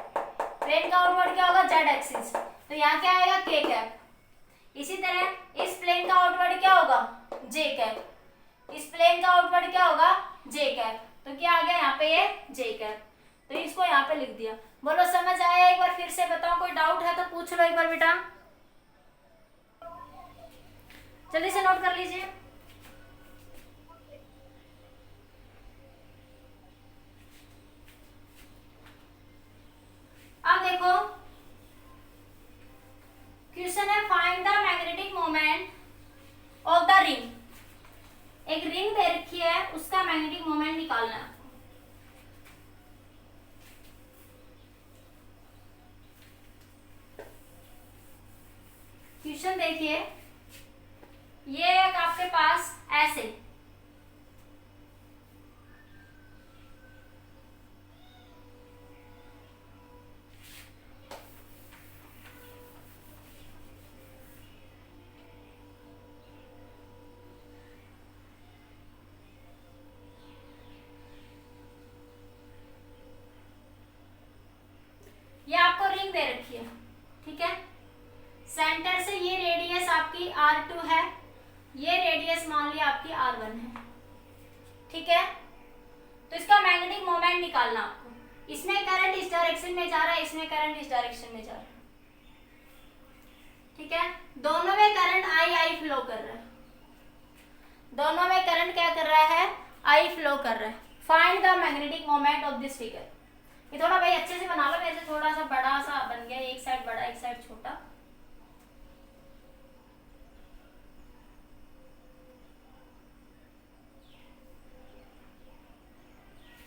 प्लेन का आउटवर्ड क्या होगा, जेड एक्सिस, तो यहाँ क्या आएगा के कैप। इसी तरह इस प्लेन का आउटवर्ड क्या होगा, जे कैप, इस प्लेन का आउटवर्ड क्या होगा, जे कैप, तो क्या आ गया यहाँ पे ये जे कैप, तो इसको यहाँ पे लिख दिया। बोलो समझ आया, एक बार फिर से बताओ, कोई डाउट है तो पूछ लो एक बार बेटा, जल्दी से नोट कर लीजिए। अब देखो क्वेश्चन है, find the magnetic moment of the ring, एक रिंग दे रखी है उसका मैग्नेटिक मोमेंट निकालना है। क्वेश्चन देखिए, ये एक आपके पास ऐसे ये आपको रिंग दे रखी है, ठीक है, सेंटर से ये रेडियस आपकी r2 है, ये रेडियस मान लिया आपकी r1 है, ठीक है। तो इसका मैग्नेटिक मोमेंट निकालना आपको, इसमें करंट इस डायरेक्शन में जा रहा है, इसमें करंट इस डायरेक्शन में जा रहा है, ठीक है, दोनों में करंट आई फ्लो कर रहा है, दोनों में करंट क्या कर रहा है, आई फ्लो कर रहा है। Find the magnetic moment of this figure, ये थोड़ा भाई अच्छे से बना लो, मेरे से थोड़ा सा बड़ा सा बन गया, एक साइड बड़ा एक साइड छोटा।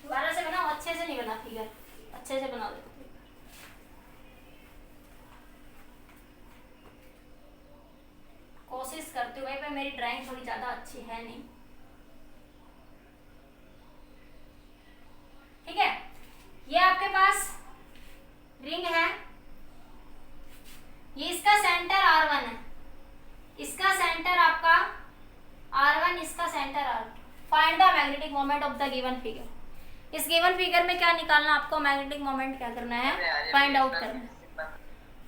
दोबारा से बनाओ, अच्छे से नहीं बना फिगर, अच्छे से बना दो। कोशिश करती हूँ भाई, पर मेरी ड्राइंग थोड़ी ज्यादा अच्छी है नहीं। Find the magnetic moment of the given figure. इस गिवन फिगर में क्या निकालना आपको, मैग्नेटिक मोमेंट क्या करना है, फाइंड आउट करना है।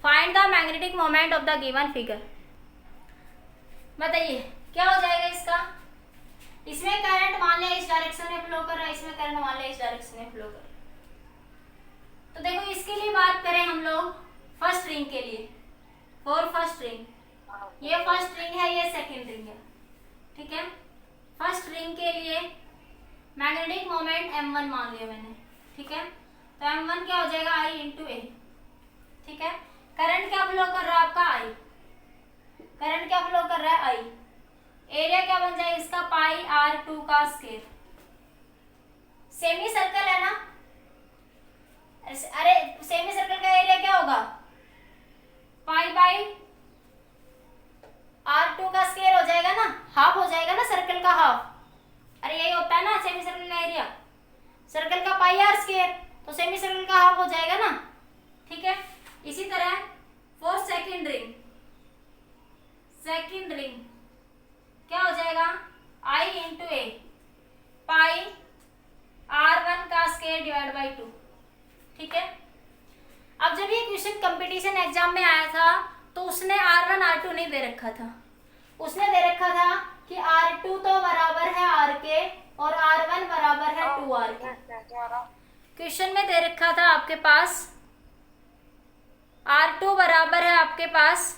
Find the magnetic moment of the given figure. बताइए क्या हो जाएगा इसका। इसमें करंट मान लिया इस डायरेक्शन में फ्लो कर रहा है, इसमें करंट मान लिया इस डायरेक्शन में फ्लो कर रहा है। तो देखो इसके लिए बात करें हम लोग फर्स्ट रिंग के लिए, फॉर फर्स्ट रिंग, ये फर्स्ट रिंग है, ये सेकंड रिंग है, ठीक है। फर्स्ट रिंग के लिए मैग्नेटिक मोमेंट m1 मान लिया मैंने, ठीक है। तो m1 क्या हो जाएगा, I इंटू ए, ठीक है। करंट क्या फ्लो कर रहा है आपका, I, करंट क्या फ्लो कर रहा है, I। एरिया क्या बन जाएगा इसका, पाई r2 का स्क्वायर। सेमी सर्कल है ना, अरे सेमी सर्कल का एरिया क्या होगा, पाई बाई r2 का स्क्वायर हो जाएगा ना, हाफ हो जाएगा ना सर्कल का हाफ। अरे यही होता है ना सेमी सर्कल का एरिया, सर्कल का पाई r स्क्वायर, तो सेमी सर्कल का हाफ हो जाएगा ना, ठीक है। इसी तरह for second ring, second ring क्या हो जाएगा, I into A, pi r1 का स्क्वायर डिवाइड बाई 2, ठीक है। अब जब ये क्वेश्चन कंपटीशन एग्जाम में आया था तो उसने r1 r2 नहीं दे रखा था, उसने दे रखा था कि r2 तो बराबर है r के और r1 बराबर है 2r के। क्वेश्चन में दे रखा था आपके पास r2 बराबर है आपके पास,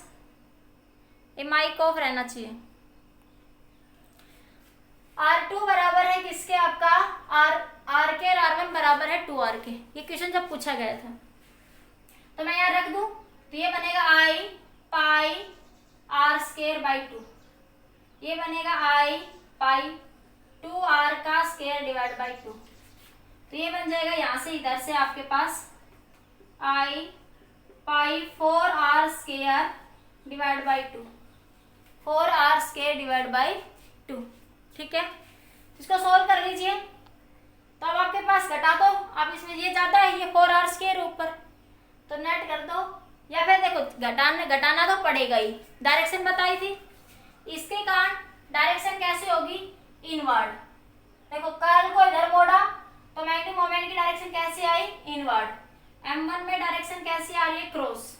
ये माइक ऑफ रहना चाहिए, r2 बराबर है किसके, आपका r के, और r1 बराबर है 2r के। ये क्वेश्चन जब पूछा गया था तो मैं यहाँ रख दूं, तो ये बनेगा I pi r square by 2, ये बनेगा I पाई 2r का स्क्वायर डिवाइड बाई 2। तो ये बन जाएगा यहाँ से इधर से आपके पास I pi 4r square divide by 2, 4r square divide by 2, ठीक है। इसको सोल्व कर लीजिए, तो अब आपके पास घटा दो, आप इसमें ये ज्यादा है, ये 4r स्क्वायर ऊपर, तो नेट कर दो, या फिर देखो घटाना तो पड़ेगा ही, डायरेक्शन बताई थी, इसके कारण डायरेक्शन कैसे होगी, इनवर्ड। देखो कर्ल को इधर मोड़ा तो मैग्नेटिक मोमेंट की डायरेक्शन कैसे आई, इनवर्ड। m1 में डायरेक्शन कैसी आ रही है, क्रॉस,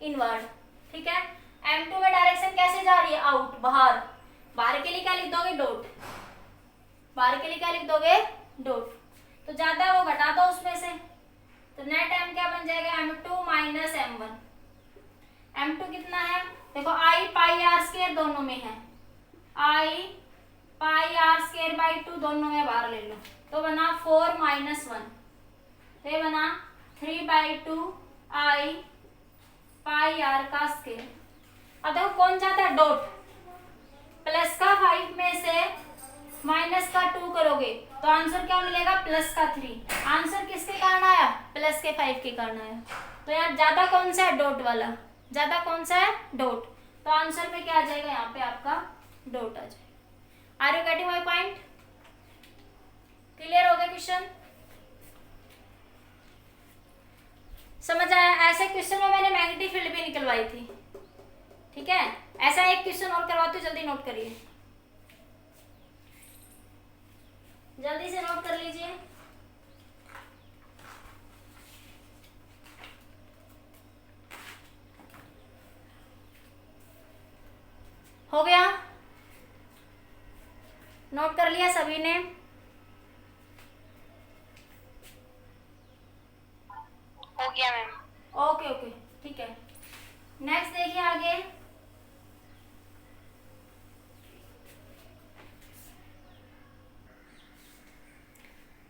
इनवर्ड, ठीक है। m2 में डायरेक्शन कैसे जा रही है, आउट, बाहर। बाहर के लिए क्या लिख दोगे, डॉट, बाहर के लिए क्या लिख दोगे, डॉट। तो ज्यादा है वो घटा दो उसमें से, तो नेट m क्या बन जाएगा, m2 माइनस m1। m2 कितना है, देखो I पाई r स्क्वायर दोनों में है, I pi r square by 2 दोनों में बाहर ले लो, तो बना 4 माइनस 1, तो ये बना 3 बाई 2 I पाई r का स्क्वायर। अब देखो कौन जाता है, डॉट, प्लस का 5 में से माइनस का 2 करोगे तो आंसर क्या मिलेगा, प्लस का 3। आंसर किसके कारण आया, प्लस के 5 के कारण आया। तो यहाँ ज्यादा कौन सा है, डॉट वाला, ज्यादा कौन सा है, डॉट। तो आंसर पे क्या आ जाएगा, यहाँ पे आपका डॉट आ जाएगा। Are you getting my point, clear हो गया क्वेश्चन, समझ आया। ऐसे क्वेश्चन में मैंने मैग्नेटिक फील्ड भी निकलवाई थी, ठीक है। ऐसा एक क्वेश्चन और करवाती हूँ, जल्दी नोट करिए, जल्दी से नोट कर लीजिए। हो गया, नोट कर लिया सभी ने, हो गया मैम। ओके ओके, ठीक है। नेक्स्ट देखिए आगे,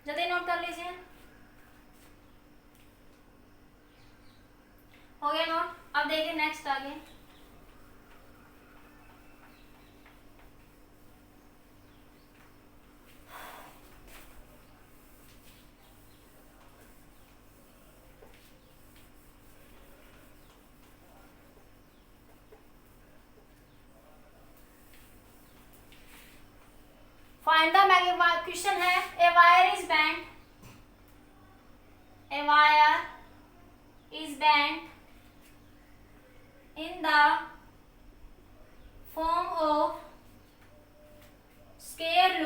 जल्दी नोट कर लीजिए। हो गया नोट। अब देखिए नेक्स्ट आगे, फाइंड द मैग्नेटिक, क्वेश्चन है a wire is bent, a wire is bent in the form of square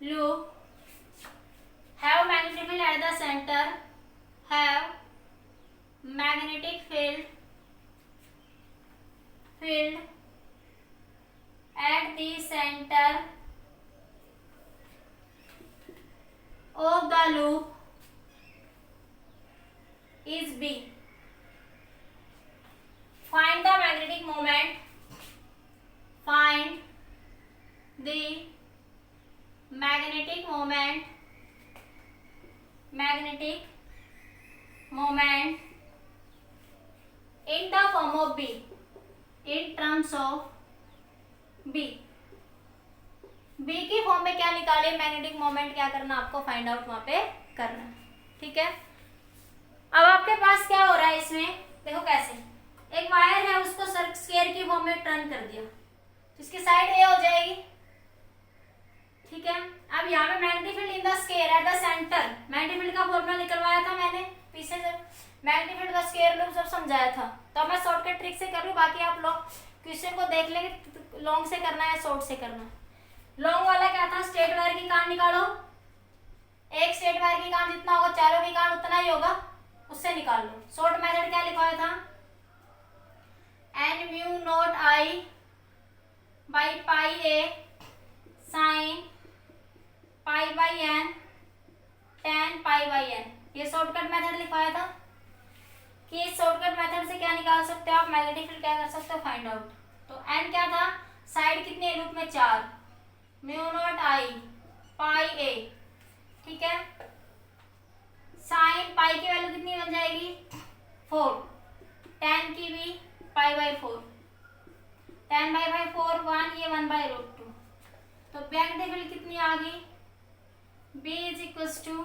loop have magnetic field at the center, have magnetic field at the center of the loop is B. Find the magnetic moment. Find the magnetic moment in the form of B, in terms of B. B की form में क्या निकाले, magnetic moment क्या करना आपको find out वहां पे करना है, ठीक है। अब आपके पास क्या हो रहा है इसमें, देखो कैसे, एक वायर है उसको स्क्वायर की फॉर्म में टर्न कर दिया, इसकी साइड ए हो जाएगी, ठीक है। अब यहाँ पे magnetic field in the square at the centre, magnetic field का फॉर्मूला निकलवाया था मैंने पीछे जब मैग्नेटिक फील्ड का स्क्वायर लूप जब समझाया था, तो मैं शॉर्टकट ट्रिक से कर लूँ, बाकी आप लोग क्वेश्चन को देख लेंगे लॉन्ग से करना है शॉर्ट से करना है। लॉन्ग वाला क्या था, स्ट्रेट वायर की कान निकालो, एक स्ट्रेट वायर की कान जितना होगा चारों की कान उतना ही होगा, उससे निकाल लो। शॉर्ट मेथड क्या लिखवाया था, n mu naught I by pi A sine pi by N tan pi by N, ये शॉर्टकट मेथड लिखवाया था कि इस शॉर्टकट मेथड से क्या निकाल सकते हो आप, मैग्नेटिक फील्ड क्या कर सकते हो फाइंड आउट। तो n क्या था, साइड कितने लूप में 4, म्यू नॉट आई पाई ए, ठीक है। साइन पाई की वैल्यू कितनी बन जाएगी 4, टेन की भी पाई बाई 4, 10 बाई 4 1, ये 1 बाई रूट 2, तो मैग्नेटिक फील्ड कितनी आ गई, B is equals to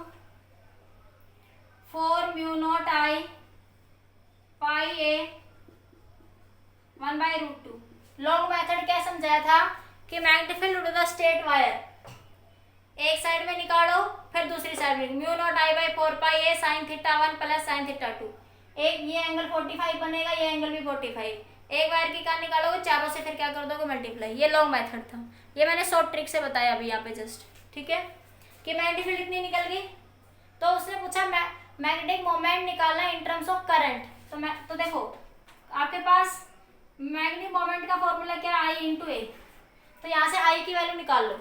4 mu naught I pi A 1 by root 2। Long method क्या समझाया था कि मैग्नेटिक फील्ड उड़ द स्ट्रेट वायर, एक साइड में निकालो फिर दूसरी साइड में, mu naught I by 4 pi A sine theta 1 plus sine theta 2, एक ये एंगल 45 बनेगा, ये एंगल भी 45, एक वायर की कान निकालोगे चारों से फिर क्या कर दोगे मल्टीप्लाई। ये लॉन्ग मेथड था, ये मैंने शॉर्ट ट्रिक से बताया अभी यहाँ पे जस्ट, ठीक है। कि मैग्नेटिक फील्ड इतनी निकल गई, तो उसने पूछा मैग्नेटिक मोमेंट निकालना इन टर्म्स ऑफ करंट, तो देखो आपके पास मैग्नेटिक मोमेंट का फॉर्मूला क्या है, आई इंटू ए, तो यहाँ से आई की वैल्यू निकाल लो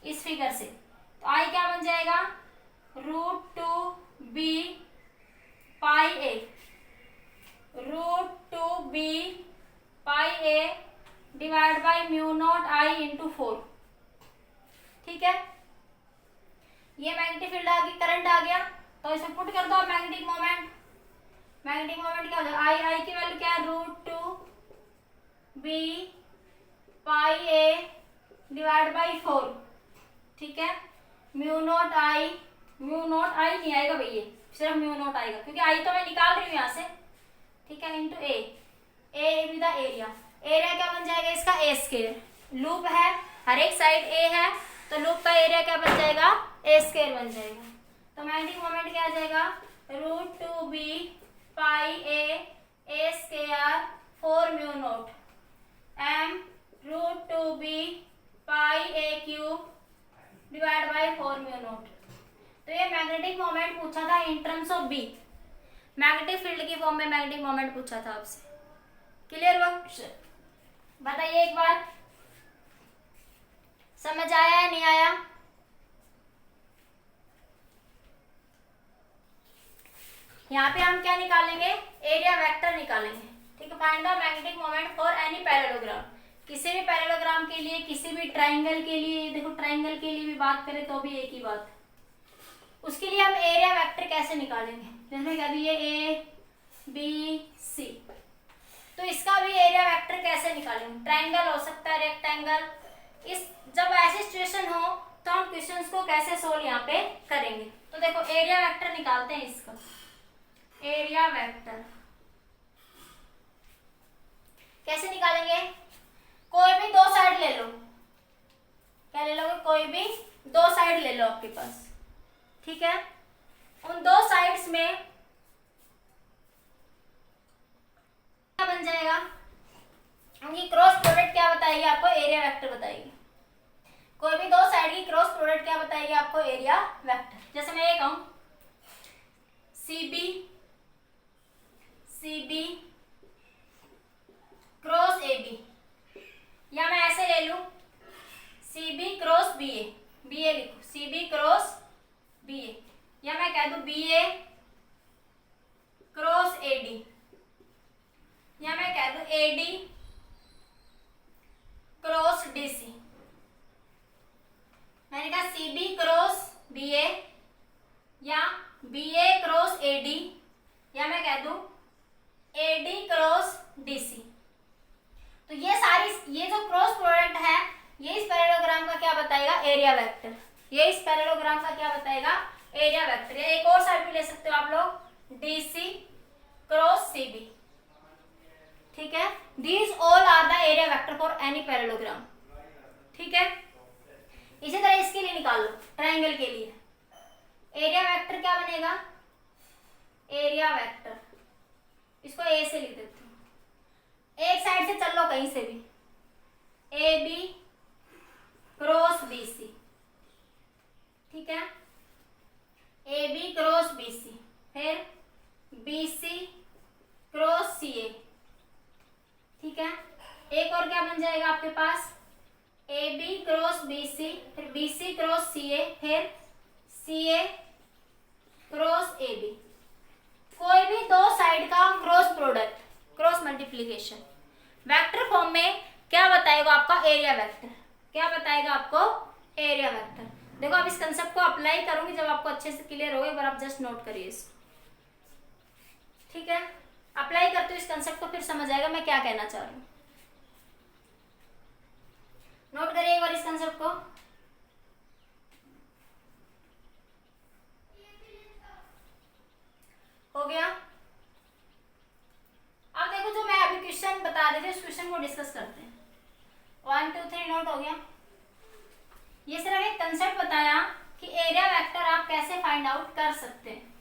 इस फिगर से, तो आई क्या बन जाएगा √2b pi A, √2b pi A divide by mu naught I into 4, ठीक है। ये मैग्नेटिक फील्ड आ गई, करंट आ गया, तो इसमें पुट कर दो मैग्नेटिक मोमेंट क्या हो जाएगा, आई की वैल्यू क्या है √2b pi A divide by 4, ठीक है। म्यू नॉट आई नहीं आएगा भैया, सिर्फ म्यू नॉट आएगा क्योंकि आई तो मैं निकाल रही हूँ यहाँ से, ठीक है, into A with the area क्या बन जाएगा इसका ए स्क्वायर, लूप है हर एक साइड ए है, तो लूप का एरिया क्या बन जाएगा ए स्क्वायर बन जाएगा, तो मैग्नेटिक मोमेंट क्या आ जाएगा √2b pi A square 4 mu naught m √2b pi A cube divide by 4 mu naught. तो ये मैग्नेटिक मोमेंट पूछा था in terms of B, magnetic field की फॉर्म में मैग्नेटिक मोमेंट पूछा था आपसे, क्लियर हुआ, बताइए एक बार समझ आया या नहीं आया। यहाँ पे हम क्या निकालेंगे, एरिया वेक्टर निकालेंगे, ठीक है। Find the magnetic moment for any parallelogram, किसी भी पैरेललोग्राम के लिए, किसी भी ट्राइंगल के लिए, देखो ट्राइंगल के लिए भी बात करें तो भी एक ही बात, उसके लिए हम एरिया वेक्टर कैसे निकालेंगे, जैसे कह दिए ए बी सी, तो इसका भी एरिया वेक्टर कैसे निकालेंगे, ट्राइंगल हो सकता है रेक्टेंगल, इस जब ऐसी सिचुएशन हो तो हम क्वेश्चंस को कैसे सोल्व यहाँ पे करेंगे। तो देखो एरिया वेक्टर निकालते हैं, इसका एरिया वेक्टर कैसे निकालेंगे, कोई भी दो साइड ले लो, क्या ले लोगे, कोई भी दो साइड ले लो आपके पास, ठीक है। उन दो साइड्स में क्या बन जाएगा, उनकी क्रॉस बनेगी आपको एरिया वेक्टर। जैसे मैं ये कहूं CB क्रॉस AB, या मैं ऐसे ले लूं CB क्रॉस BA लिखो CB क्रॉस BA, या मैं कह दूं BA क्रॉस AD, या मैं कह दूं AD क्रॉस DC। मैंने कहा CB क्रॉस BA या BA क्रॉस AD, या मैं कह दूं AD क्रॉस DC। तो ये जो क्रॉस प्रोडक्ट है ये इस पैरेललोग्राम का क्या बताएगा, एरिया वेक्टर। ये इस पैरेललोग्राम का क्या बताएगा, एरिया वेक्टर। या एक और साइड भी ले सकते हो आप लोग DC क्रॉस CB, ठीक है। These all are the area vector for any parallelogram, ठीक है। इसी तरह इसके लिए निकाल लो, ट्रायंगल के लिए एरिया वेक्टर क्या बनेगा, एरिया वेक्टर, इसको ए से लिख देते हैं। एक साइड से चल लो कहीं से भी, AB क्रॉस BC, ठीक है, AB क्रॉस BC, फिर BC क्रॉस CA, ठीक है। एक और क्या बन जाएगा आपके पास, AB क्रॉस BC, फिर BC क्रॉस CA, फिर CA क्रॉस AB। कोई भी दो साइड का cross product, cross multiplication vector form में क्या बताएगा आपका, एरिया वेक्टर। क्या बताएगा आपको, एरिया वेक्टर। देखो आप इस कंसेप्ट को अप्लाई करूंगी जब आपको अच्छे से क्लियर होगा, एक बार आप जस्ट नोट करिए इसको, ठीक है। अप्लाई करते हो इस कंसेप्ट को, फिर समझ आएगा मैं क्या कहना चाह रही हूँ। नोट करिए एक बार इस कंसेप्ट को। हो गया। अब देखो जो मैं अभी क्वेश्चन बता रही थी उस क्वेश्चन को डिस्कस करते हैं। 1 2 3 नोट हो गया। ये सिर्फ एक कंसेप्ट बताया कि एरिया वेक्टर आप कैसे फाइंड आउट कर सकते हैं।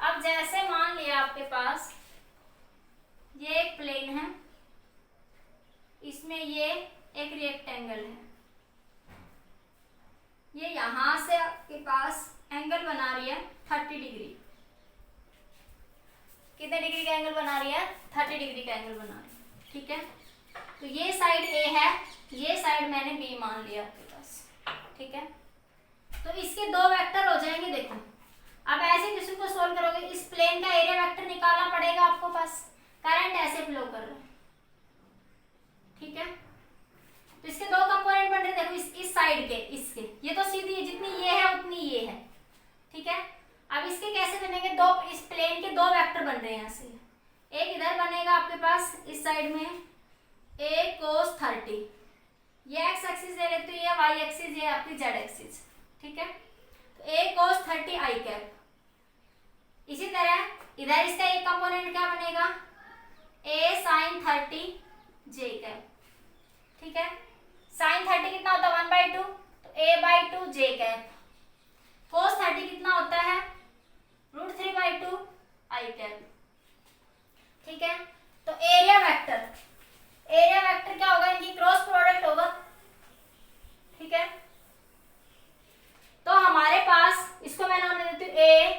अब जैसे मान लिया आपके पास ये एक प्लेन है, इसमें ये एक रेक्टेंगल है, ये यहां से आपके पास एंगल बना रही है 30 डिग्री। कितने डिग्री का एंगल बना रही है, 30 डिग्री का एंगल बना रही है, ठीक है। तो ये साइड A है, ये साइड मैंने B मान लिया आपके पास, ठीक है। तो इसके दो वेक्टर हो जाएंगे। देखो अब ऐसे किसी को सोल्व करोगे, इस प्लेन का एरिया वेक्टर निकालना पड़ेगा आपको पास, करंट ऐसे फ्लो कर रहा है, ठीक है। तो इसके दो कंपोनेंट बन रहे, देखो इस साइड के, इसके ये तो सीधी है, जितनी ये है उतनी ये है, ठीक है। अब इसके कैसे बनेंगे, दो इस प्लेन के दो वेक्टर बन रहे हैं यहाँ से। एक इधर बनेगा आपके पास इस साइड में A cos 30, ये एक्स एक्सिस ले लेते हो, ये वाई एक्सिस, ये आपकी जेड एक्सिस, ठीक है। तो A cos 30 आई कैप। इसी तरह इधर इसका एक कंपोनेंट क्या बनेगा, A sin 30 जे कैप, ठीक है। sin 30 कितना होता है 1/2, तो A/2 जे कैप। cos 30 कितना होता है √3/2 आई कैप, ठीक है। तो एरिया वेक्टर क्या होगा, इनकी क्रॉस प्रोडक्ट होगा, ठीक है। तो हमारे पास इसको मैं नाम दे देती हूँ A,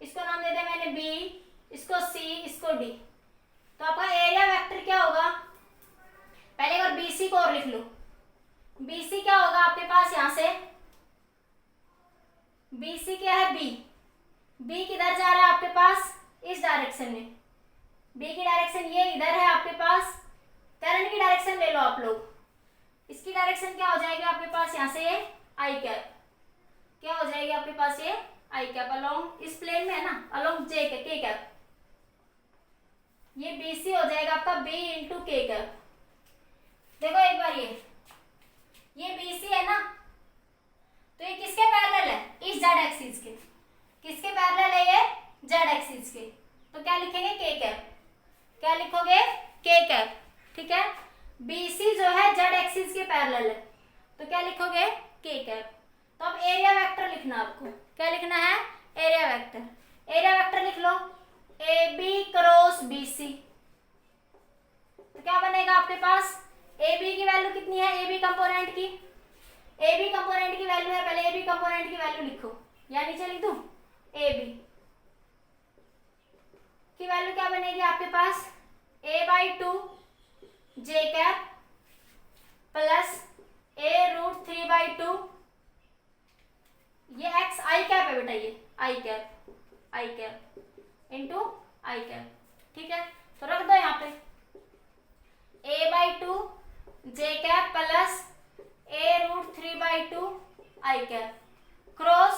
इसको नाम दे दिया मैंने B, इसको C, इसको D। तो आपका एरिया वेक्टर क्या होगा, पहले एक बार BC को और लिख लो। BC क्या होगा आपके पास, यहां से BC क्या है B किधर जा रहा है आपके पास, इस डायरेक्शन में। B की डायरेक्शन ये इधर है आपके पास। करंट की डायरेक्शन ले लो आप लोग, इसकी डायरेक्शन क्या हो जाएगी आपके पास, यहाँ से ये आई कैप, क्या हो जाएगी आपके पास, ये आई कैप अलोंग इस प्लेन में है ना, अलोंग जे के कैप। ये BC हो जाएगा आपका B इंटू के कैप। देखो एक बार ये BC है ना, तो ये किसके पैरेलल है, इस जेड एक्सिस के। किसके पैरेलल है ये, जेड एक्सिस के। तो क्या लिखेंगे, के कैप। क्या लिखोगे, के कैप, ठीक है। BC जो है जेड एक्सिस के पैरेलल है, तो क्या लिखोगे, के कैप। तो अब एरिया वेक्टर लिखना आपको, क्या लिखना है, एरिया वेक्टर। एरिया वेक्टर लिख लो AB क्रॉस BC। तो क्या बनेगा आपके पास, AB की वैल्यू कितनी है, AB कंपोनेंट की, AB कंपोनेंट की वैल्यू है, पहले AB कंपोनेंट की वैल्यू लिखो, या नीचे लिख दूं ए बी की वैल्यू क्या बनेगी आपके पास, a/2 जे कैप प्लस a√3/2, ये x आई कैप है बेटा, ये आई कैप इंटू आई कैप, ठीक है। तो रख दो यहाँ पे a/2 जे कैप प्लस a√3/2 आई कैप क्रॉस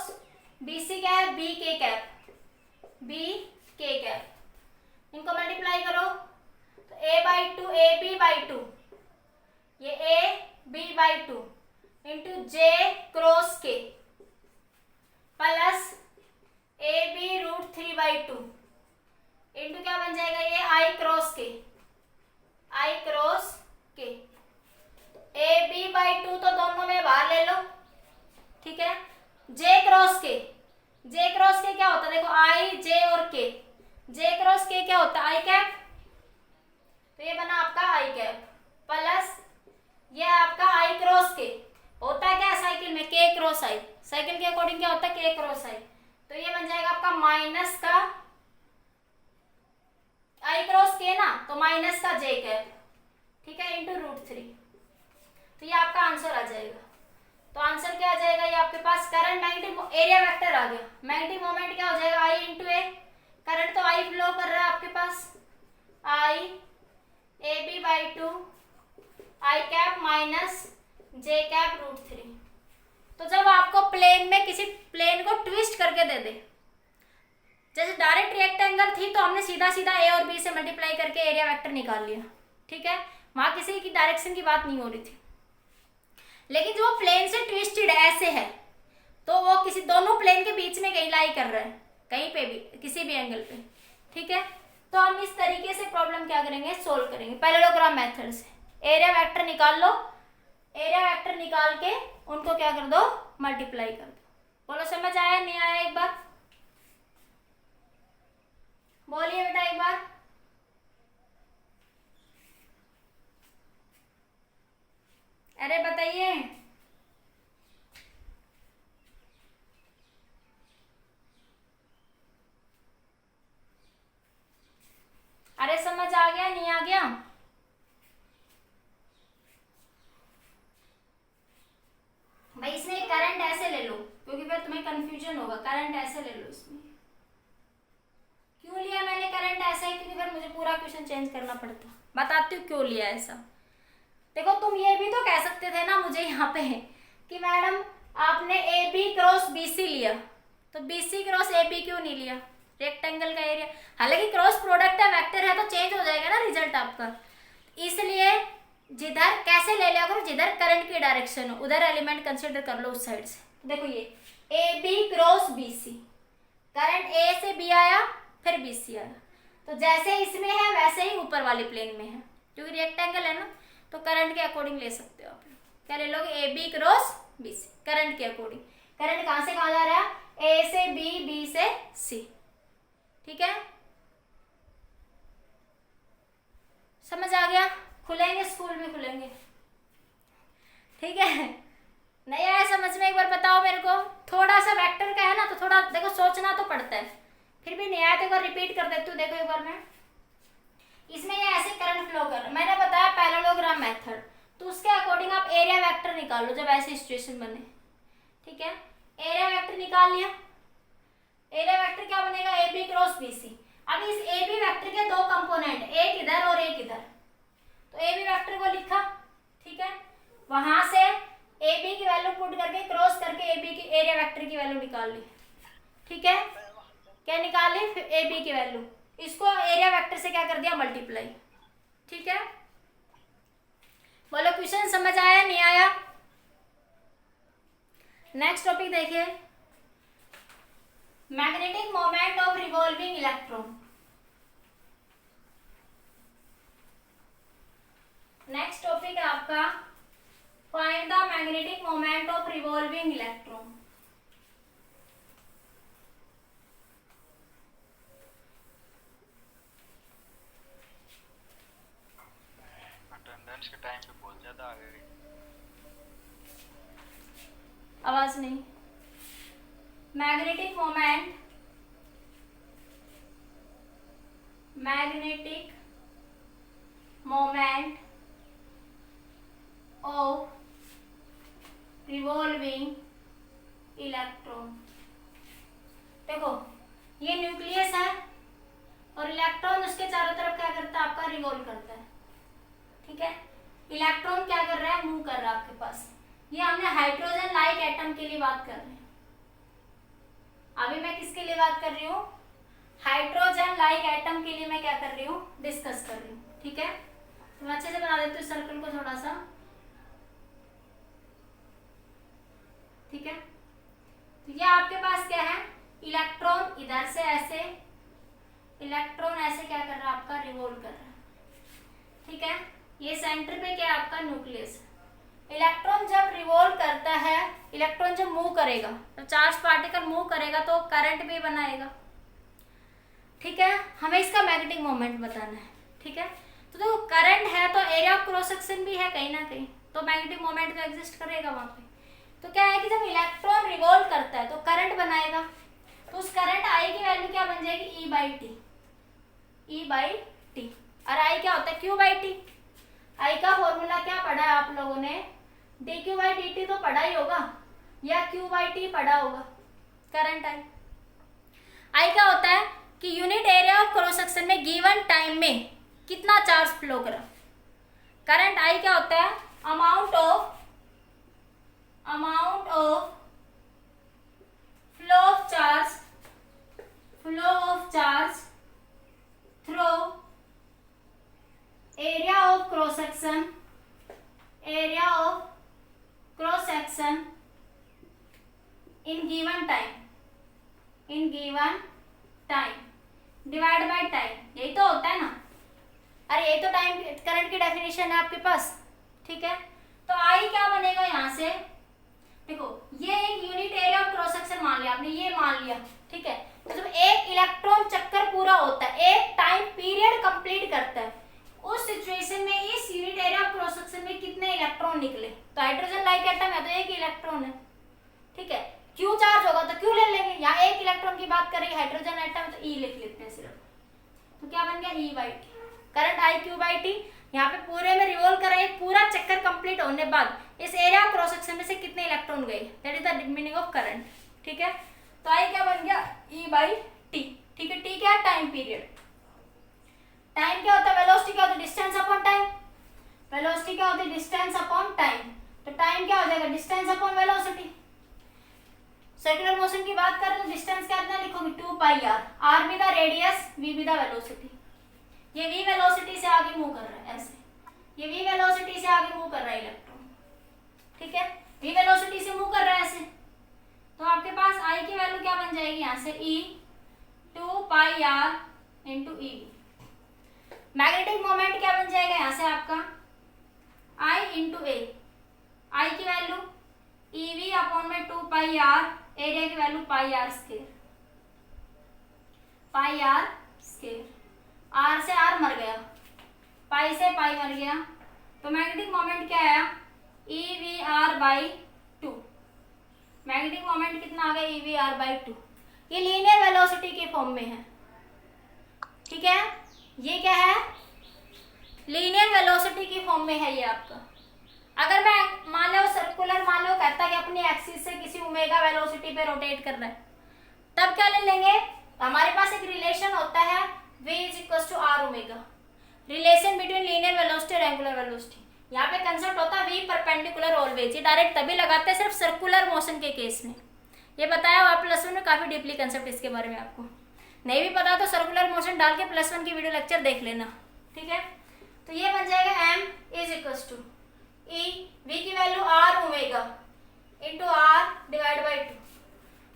bc क्या है, bk कैप, इनको मल्टीप्लाई करो तो a/2 ab/2, ये ab/2 into j cross k plus ab√3/2 into क्या बन जाएगा, ये i क्रॉस k, ab/2 तो दोनों में बाहर ले लो, ठीक है। j क्रॉस k क्या होता है, देखो i j और k, j क्रॉस k क्या होता है, आई कैप, तो ये बना आपका आई कैप प्लस ये आपका आई क्रॉस k, होता है क्या साइकिल में k क्रॉस i, साइकिल के अकॉर्डिंग क्या होता है k क्रॉस i, तो ये बन जाएगा आपका माइनस का i क्रॉस k ना, तो माइनस का j कैप, ठीक है, इंटू √3, तो ये आपका आंसर आ जाएगा। तो आंसर क्या आ जाएगा, ये आपके पास करंट मैग्नेटिक एरिया वेक्टर आ गया, मैग्नेटिक मोमेंट क्या हो जाएगा, I इंटू ए, करंट तो I फ्लो कर रहा है आपके पास, I ab/2 I cap minus J cap √3। तो जब आपको प्लेन में किसी प्लेन को ट्विस्ट करके दे दे, जैसे डायरेक्ट रेक्टेंगल थी तो हमने सीधा सीधा ए और बी से मल्टीप्लाई करके एरिया वेक्टर निकाल लिया, ठीक है, वहां किसी की डायरेक्शन की बात नहीं हो रही थी। लेकिन जो प्लेन से ट्विस्टेड ऐसे है तो वो किसी दोनों प्लेन के बीच में कहीं लाई कर रहा है, कहीं पे भी किसी भी एंगल पे, ठीक है। तो हम इस तरीके से प्रॉब्लम क्या करेंगे, सोल्व करेंगे पैरेललोग्राम मेथड से। एरिया वेक्टर निकाल लो, एरिया वेक्टर निकाल के उनको क्या कर दो, मल्टीप्लाई कर दो। बोलो समझ आया नहीं आया, एक बार बोलिए बेटा एक बार। अरे बताइए, अरे समझ आ गया नहीं आ गया, भाई इसमें करंट ऐसे ले लो क्योंकि फिर तुम्हें कंफ्यूजन होगा, करंट ऐसे ले लो। इसमें क्यों लिया मैंने करंट ऐसा है, क्योंकि फिर मुझे पूरा क्वेश्चन चेंज करना पड़ता, बताती हूँ क्यों लिया ऐसा। देखो तुम ये भी तो कह सकते थे ना मुझे यहाँ पे कि मैडम आपने A B cross B C लिया, तो B C cross A B क्यों नहीं लिया, रेक्टेंगल का एरिया, हालांकि क्रॉस प्रोडक्ट है, वेक्टर है, तो चेंज हो जाएगा ना रिजल्ट आपका, इसलिए जिधर कैसे ले लिया करो, जिधर करंट की डायरेक्शन हो उधर एलिमेंट कंसिडर कर लो उस साइड से। देखो ये A B cross B C, current A से बी आया फिर बी सी आया, तो जैसे इसमें है वैसे ही ऊपर वाले प्लेन में है, क्योंकि रेक्टेंगल है ना, तो करंट के अकॉर्डिंग ले सकते हो आप लोग। क्या ले लोगे, A B cross B C, current के अकॉर्डिंग। करंट कहां से कहां जा रहा है, ए से बी, बी से सी, ठीक है, समझ आ गया। खुलेंगे स्कूल भी खुलेंगे, ठीक है। नहीं आया समझ में, एक बार बताओ मेरे को। थोड़ा सा वेक्टर का है ना, तो थोड़ा देखो सोचना तो पड़ता है, फिर भी नहीं आया तो एक बार रिपीट कर देती हूँ। देखो एक बार मैं, इसमें ये ऐसे करंट फ्लो कर रहा है, मैंने बताया पैरेललोग्राम मेथड, तो उसके अकॉर्डिंग आप एरिया वेक्टर निकाल लो जब ऐसी सिचुएशन बने, ठीक है। एरिया वेक्टर निकाल लिया, एरिया वेक्टर क्या बनेगा, A B cross B C. अब इस ए बी वेक्टर के दो कंपोनेंट, एक इधर और एक इधर, तो ए बी वेक्टर को लिखा, ठीक है, वहां से ए बी की वैल्यू पुट करके क्रॉस करके ए बी की एरिया वेक्टर की वैल्यू निकाल ली, ठीक है। क्या निकाल ली, ए बी की वैल्यू, इसको एरिया वेक्टर से क्या कर दिया, मल्टीप्लाई, ठीक है। बोलो क्वेश्चन समझ आया नहीं आया। नेक्स्ट टॉपिक देखिए, magnetic moment of revolving electron. Next topic है आपका, find the magnetic moment of revolving electron. Attendance के टाइम पे बहुत ज्यादा आ गई, आवाज नहीं, magnetic moment of revolving electron. देखो ये न्यूक्लियस है और इलेक्ट्रॉन उसके चारों तरफ क्या करता है, आपका रिवॉल्व करता है। ठीक है, इलेक्ट्रॉन क्या कर रहा है, मूव कर रहा है आपके पास। ये हमने हाइड्रोजन लाइक एटम के लिए बात कर रहे हैं। अभी मैं किसके लिए बात कर रही हूँ, हाइड्रोजन लाइक एटम के लिए मैं क्या कर रही हूँ, डिस्कस कर रही हूँ। ठीक है, तो मैं अच्छे से बना देती हूँ सर्कल को थोड़ा सा। ठीक है, तो ये आपके पास क्या है, इलेक्ट्रॉन इधर से ऐसे, इलेक्ट्रॉन ऐसे क्या कर रहा है, आपका रिवॉल्व कर रहा है। ठीक है, ये सेंटर पे क्या है, आपका न्यूक्लियस। इलेक्ट्रॉन जब रिवॉल्व करता है, इलेक्ट्रॉन जब मूव करेगा, तो चार्ज पार्टिकल मूव करेगा तो करंट भी बनाएगा। ठीक है, हमें इसका मैग्नेटिक मोमेंट बताना है। ठीक है, तो देखो करंट है तो एरिया ऑफ क्रॉस सेक्शन भी है कहीं ना कहीं, तो मैग्नेटिक मोमेंट तो एग्जिस्ट करेगा वहां पे। तो क्या है कि जब इलेक्ट्रॉन रिवॉल्व करता है तो करंट बनाएगा, तो उस करंट आई की वैल्यू क्या बन जाएगी, ई बाई टी। और आई क्या होता है, क्यू बाई टी। आई का फॉर्मूला क्या पढ़ा है आप लोगों ने, D Q by D T तो पढ़ा ही होगा, या क्यू बाई टी पढ़ा होगा। करंट आई क्या होता है कि unit area of cross section में गिवन टाइम में कितना चार्ज फ्लो करा। करंट आई क्या होता है, amount of flow of charge through area of cross section in given time divide by time. यही तो होता है ना, अरे यही तो टाइम करंट की डेफिनेशन है आपके पास। ठीक है, तो आई क्या बनेगा यहाँ से, देखो ये एक unit area of cross section मान लिया आपने, ये मान लिया। ठीक है, तो जब एक इलेक्ट्रॉन चक्कर पूरा होता है, एक टाइम पीरियड कंप्लीट करता है, उस सिचुएशन में इस unit area of cross section में कितने इलेक्ट्रॉन निकले। तो हाइड्रोजन लाइक एटम है तो एक इलेक्ट्रॉन है। ठीक है, क्यू चार्ज होगा तो क्यू ले लेंगे, यहाँ एक इलेक्ट्रॉन की बात करेंगे हाइड्रोजन एटम तो ई लिख लेते हैं सिर्फ। तो क्या बन गया, E by T. Current I Q by T, यहाँ पे पूरे में रिवॉल्व करा, एक पूरा चक्कर कंप्लीट होने बाद इस एरिया ऑफ क्रॉस सेक्शन में से कितने इलेक्ट्रॉन गए, that is the meaning of current. ठीक है, तो आई क्या बन गया, ई बाई टी। ठीक है, टी क्या है, टाइम पीरियड। टाइम क्या होता है, वेलोसिटी क्या होती है, डिस्टेंस अपॉन टाइम। वेलोसिटी क्या होती है, डिस्टेंस अपॉन टाइम। तो टाइम क्या हो जाएगा, distance upon velocity. Circular motion की बात करें तो डिस्टेंस क्या इतना लिखोगे, 2 pi R be the radius, V be the velocity. ये वी वेलोसिटी से आगे मूव कर रहा है, ऐसे ये वी वेलोसिटी से आगे मूव कर रहा है इलेक्ट्रॉन। ठीक है, वी वेलोसिटी से मूव कर रहा है ऐसे, तो आपके पास आई की वैल्यू क्या बन जाएगी यहाँ से, E 2 pi R into E B. Magnetic moment क्या बन जाएगा यहाँ से आपका, आई इंटू ए। आई की वैल्यू ई वी अपॉन में 2 पाई आर, एरिया की value pi R square. R से आर मर गया, पाई से पाई मर गया, तो मैग्नेटिक मोमेंट क्या आया, E V R by 2। Magnetic moment कितना आ गया, ई वी आर बाई 2। ये लीनियर वेलोसिटी के फॉर्म में है। ठीक है, ये क्या है, लीनियर वेलोसिटी की फॉर्म में है ये आपका। अगर मैं मान लो सर्कुलर मान लो कहता है कि अपनी एक्सिस से किसी ओमेगा वेलोसिटी पे रोटेट कर रहा है, तब क्या ले लेंगे, हमारे पास एक रिलेशन होता है v is equal to R omega, relation between linear velocity और एंगुलर वेलोसिटी। यहाँ पे कंसेप्ट होता है v परपेंडिकुलर ऑलवेज, ये डायरेक्ट तभी लगाते हैं सिर्फ सर्कुलर मोशन के केस में। ये बताया हुआ +1 में काफी डीपली कंसेप्ट इसके बारे में, आपको नहीं भी पता तो सर्कुलर मोशन डाल के +1 की वीडियो लेक्चर देख लेना। ठीक है, तो ये बन जाएगा m is equal to E v की value r omega into r divide by 2।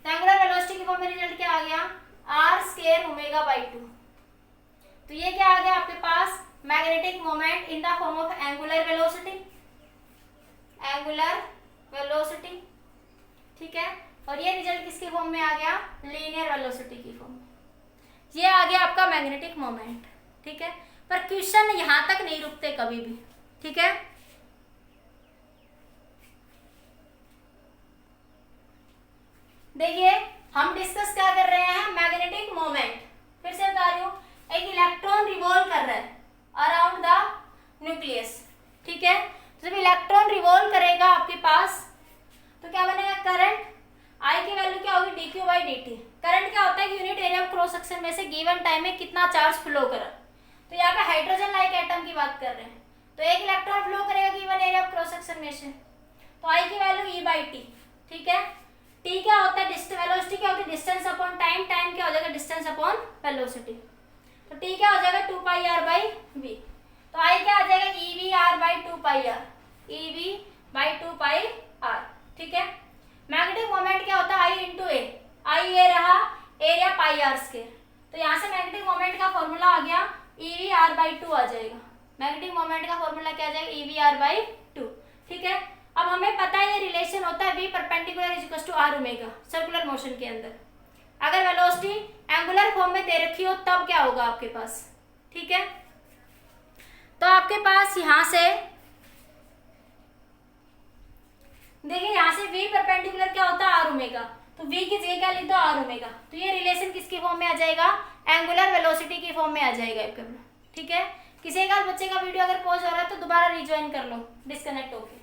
Angular velocity के फॉर्म में रिजल्ट क्या आ गया, r स्क्वायर ओमेगा बाई 2। तो ये क्या आ गया आपके पास, magnetic moment in the form of angular velocity. ठीक है, और ये रिजल्ट किसके फॉर्म में आ गया, लीनियर वेलोसिटी की फॉर्म में। ये आ गया आपका मैग्नेटिक मोमेंट। ठीक है, पर क्वेश्चन यहाँ तक नहीं रुकते कभी भी। ठीक है, देखिए हम डिस्कस क्या कर रहे हैं, मैग्नेटिक मोमेंट। फिर से बता रही हूँ, एक इलेक्ट्रॉन रिवॉल्व कर रहा है अराउंड द न्यूक्लियस, ठीक है। जब इलेक्ट्रॉन रिवॉल्व करेगा आपके पास तो क्या बनेगा, करंट। आई की वैल्यू क्या होगी, dq बाई dt। करंट क्या होता है कि unit area of cross section में से गिवन टाइम में कितना चार्ज फ्लो करा। तो यहाँ पे हाइड्रोजन लाइक एटम की बात कर रहे हैं, तो एक इलेक्ट्रॉन फ्लो करेगा given area of cross section में से, तो आई की वैल्यू e बाई टी, ठीक है। टी क्या होता है, वेलोसिटी क्या होती है, डिस्टेंस अपॉन टाइम, टाइम क्या हो जाएगा, डिस्टेंस अपॉन वेलोसिटी। तो टी क्या हो जाएगा, 2 पाई आर बाई वी। तो आई क्या आ जाएगा, E V R by 2 pi R, E V by 2 pi R, ठीक है। मैग्नेटिक मोमेंट क्या होता है, आई इंटू ए, आई ए रहा, एरिया पाई आर स्क्वायर। तो यहाँ से मैग्नेटिक मोमेंट का फॉर्मूला आ गया ई वी आर बाई 2 आ जाएगा। मैग्नेटिक मोमेंट का फॉर्मूला क्या आ जाएगा, ई वी आर बाई 2, ठीक है। अब हमें पता है ये रिलेशन होता है V perpendicular is equal to R omega circular motion के अंदर। अगर वेलोसिटी एंगुलर फॉर्म में दे रखी हो तब क्या होगा आपके पास, ठीक है। तो आपके पास यहाँ से देखिए, यहाँ से v परपेंडिकुलर क्या होता है, आर ओमेगा। तो v की जगह क्या लिख दो, आर ओमेगा। तो ये रिलेशन किसकी फॉर्म में आ जाएगा, एंगुलर वेलोसिटी की फॉर्म में आ जाएगा, ठीक है। किसी एक बच्चे का वीडियो अगर पॉज हो रहा है तो दोबारा रिज्वाइन कर लो डिस्कनेक्ट होके,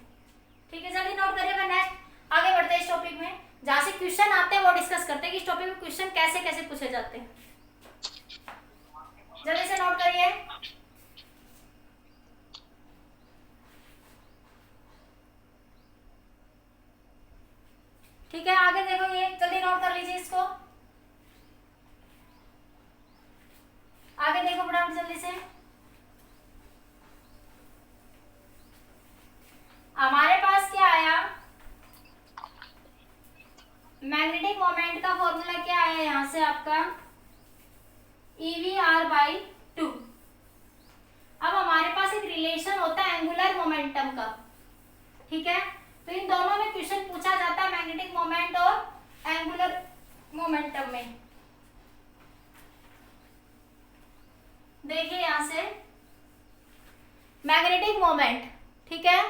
ठीक है। जल्दी नोट करिएगा, नेक्स्ट आगे बढ़ते हैं इस टॉपिक में। जहाँ से क्वेश्चन आते हैं वो डिस्कस करते हैं कि इस टॉपिक में क्वेश्चन कैसे कैसे पूछे जाते हैं। जल्दी से नोट करिए। ठीक है, आगे देखो, ये जल्दी नोट कर लीजिए इसको। आगे देखो फटाफट जल्दी से। हमारे पास क्या आया, मैग्नेटिक मोमेंट का फॉर्मूला क्या आया यहां से आपका, ई वी आर बाई 2। अब हमारे पास एक रिलेशन होता है एंगुलर मोमेंटम का, ठीक है। तो इन दोनों में क्वेश्चन पूछा जाता है, मैग्नेटिक मोमेंट और एंगुलर मोमेंटम में। देखिए यहां से मैग्नेटिक मोमेंट, ठीक है।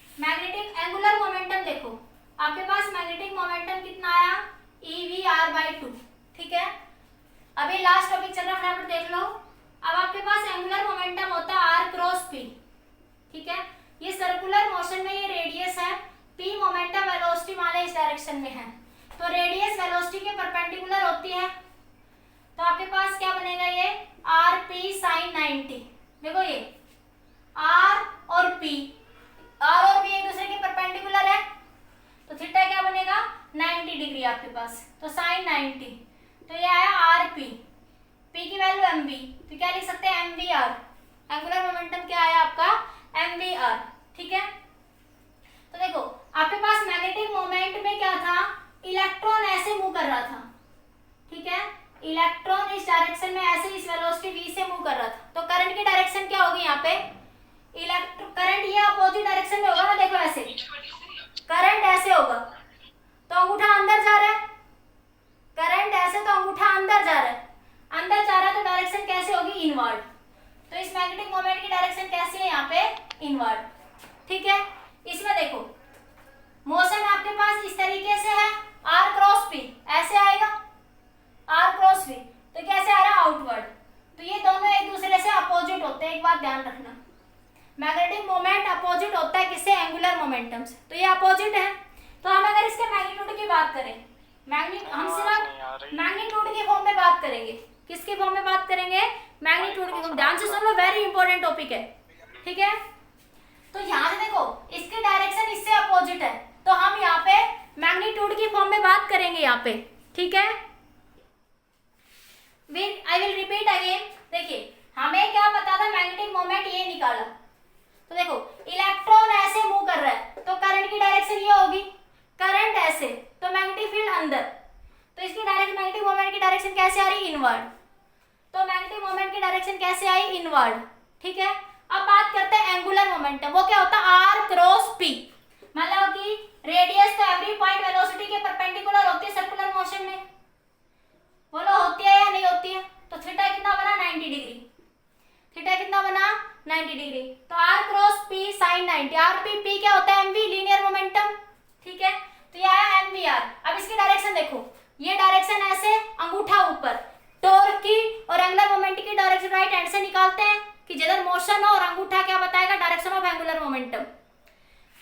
मैग्नेटिक एंगुलर मोमेंटम देखो, आपके पास मैग्नेटिक मोमेंटम कितना आया, ई वी आर बाई 2, ठीक है। अभी लास्ट टॉपिक चल रहा है, फटाफट देख लो। अब आपके पास एंगुलर मोमेंटम होता है आर क्रॉस पी, ठीक है। ये सर्कुलर मोशन में ये रेडियस है, पी मोमेंटम वेलोसिटी मान इस डायरेक्शन में है, तो रेडियस वेलोसिटी के परपेंडिकुलर होती है। तो आपके पास क्या बनेगा, ये आर पी साइन 90। देखो ये आर और पी, आर और पी एक दूसरे के परपेंडिकुलर है, तो थीटा क्या बनेगा, 90 डिग्री आपके पास, तो साइन 90। तो ये आया आर पी, पी की वैल्यू एम वी, तो क्या लिख सकते हैं, M V R. Angular momentum क्या आया आपका, एम वी आर, ठीक है। तो देखो आपके पास मैग्नेटिक मोमेंट में क्या था, इलेक्ट्रॉन ऐसे मूव कर रहा था, ठीक है। इलेक्ट्रॉन इस डायरेक्शन में ऐसे इस वेलोसिटी v से मूव कर रहा था, तो करंट की डायरेक्शन क्या होगी यहाँ पे, करंट ये अपोजिट डायरेक्शन में होगा ना, देखो ऐसे करंट ऐसे होगा तो अंगूठा अंदर जा रहा है, करंट ऐसे तो अंगूठा अंदर जा रहा है, अंदर जा रहा है तो डायरेक्शन कैसे होगी, इनवर्ड। तो इस मैग्नेटिक मोमेंट की डायरेक्शन कैसी है यहाँ पे, इनवर्ड, ठीक है। इसमें देखो मोशन आपके पास इस तरीके से है, आर क्रॉस पी ऐसे आएगा, आर क्रॉस पी, तो कैसे आ रहा है, आउटवर्ड। तो ये दोनों एक दूसरे से अपोजिट होते हैं, एक बात ध्यान रखना, मैग्नेटिक मोमेंट अपोजिट होता है किससे, एंगुलर मोमेंटम से। तो ये अपोजिट है, तो हम अगर इसके मैग्नीट्यूड की बात करें, हम सिर्फ मैग्नीट्यूड की फॉर्म में बात करेंगे, किसकी फॉर्म में बात करेंगे, मैग्नीट्यूड की फॉर्म। ध्यान से सुन लो, वेरी इंपॉर्टेंट टॉपिक है, ठीक है। तो यहाँ से देखो इसकी डायरेक्शन इससे अपोजिट है, तो हम यहाँ पे मैग्नीट्यूड की फॉर्म में बात करेंगे यहाँ पे, ठीक है। I will repeat again. देखिए हमें क्या पता था, मैग्नेटिक मोमेंट ये निकाला, तो देखो इलेक्ट्रॉन ऐसे मूव कर रहा है तो करंट की डायरेक्शन ये होगी, करंट ऐसे तो मैग्नेटिक फील्ड अंदर, तो इसकी डायरेक्ट मैग्नेटिक मोमेंट की डायरेक्शन कैसे आ रही, इनवर्ड। तो मैग्नेटिक मोमेंट की डायरेक्शन कैसे आई, इनवर्ड, ठीक है। अब बात करते हैं एंगुलर मोमेंटम, वो क्या होता है, आर क्रॉस पी। मतलब कि रेडियस तो एवरी पॉइंट वेलोसिटी के परपेंडिकुलर होती है सर्कुलर मोशन में, बोलो होती है या नहीं होती है। तो थीटा कितना बना, 90 डिग्री, थीटा कितना बना, 90 डिग्री। तो R cross P sine 90, R P, P क्या होता है, एमवी लीनियर मोमेंटम, ठीक है। तो ये आया MVR। अब इसकी डायरेक्शन देखो, ये डायरेक्शन ऐसे, अंगूठा ऊपर, टॉर्क की और एंगुलर मोमेंट की डायरेक्शन राइट हैंड से निकालते हैं कि जिधर मोशन हो, और अंगूठा क्या बताएगा, direction of angular momentum.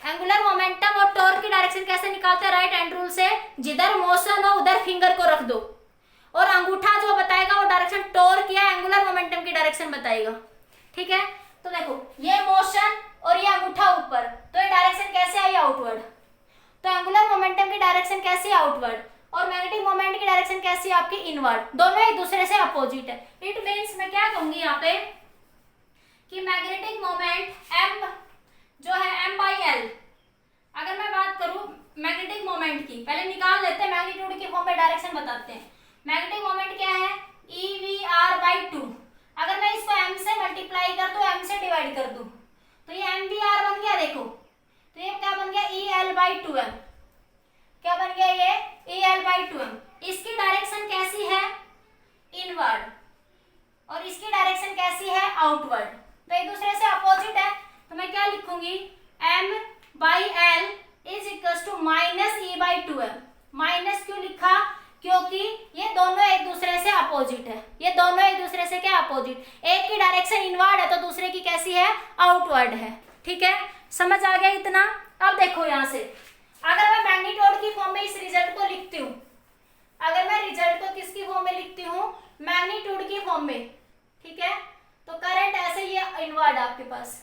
Angular momentum और टॉर्क की डायरेक्शन कैसे निकालते हैं, राइट हैंड रूल से, जिधर मोशन हो उधर फिंगर को रख दो, और अंगूठा जो बताएगा वो डायरेक्शन टॉर्क या एंगुलर मोमेंटम की डायरेक्शन बताएगा। ठीक है, तो देखो ये मोशन और ये अंगूठा ऊपर, तो ये डायरेक्शन कैसे आई, आउटवर्ड। तो एंगुलर मोमेंटम की डायरेक्शन कैसी है, आउटवर्ड, और मैग्नेटिक मोमेंट की डायरेक्शन कैसी है आपकी, इनवर्ड। दोनों एक दूसरे से अपोजिट है। इट मींस मैं क्या कहूंगी यहाँ पे कि मैग्नेटिक मोमेंट m जो है m/l, अगर मैं बात करूं मैग्नेटिक मोमेंट की, पहले निकाल लेते हैं, मैग्नीट्यूड के फॉर्म में डायरेक्शन बताते हैं। मैग्नेटिक मोमेंट क्या है, EVR/2। अगर मैं इसको m से मल्टीप्लाई कर दूं, m से डिवाइड कर दूं, तो ये MVR बन गया। देखो तो ये क्या बन गया, EL/2m। क्या बन गया, ये EL/2m। इसकी डायरेक्शन कैसी है, इनवर्ड, और इसकी डायरेक्शन कैसी है, आउटवर्ड। तो एक दूसरे से अपोजिट है, तो मैं क्या लिखूंगी, M/L is equal to -E/2m। Minus क्यों लिखा, क्योंकि ये दोनों एक दूसरे से अपोजिट है। ये दोनों एक दूसरे से क्या, अपोजिट। एक की डायरेक्शन इनवर्ड है तो दूसरे की कैसी है, आउटवर्ड है। ठीक है, समझ आ गया इतना। अब देखो यहाँ से, अगर मैं मैग्नीट्यूड की फॉर्म में इस रिजल्ट को लिखती हूँ, अगर मैं रिजल्ट को किसकी फॉर्म में लिखती हूँ, मैग्नीट्यूड की फॉर्म में, ठीक है, तो करंट ऐसे ये इनवर्ड आपके पास,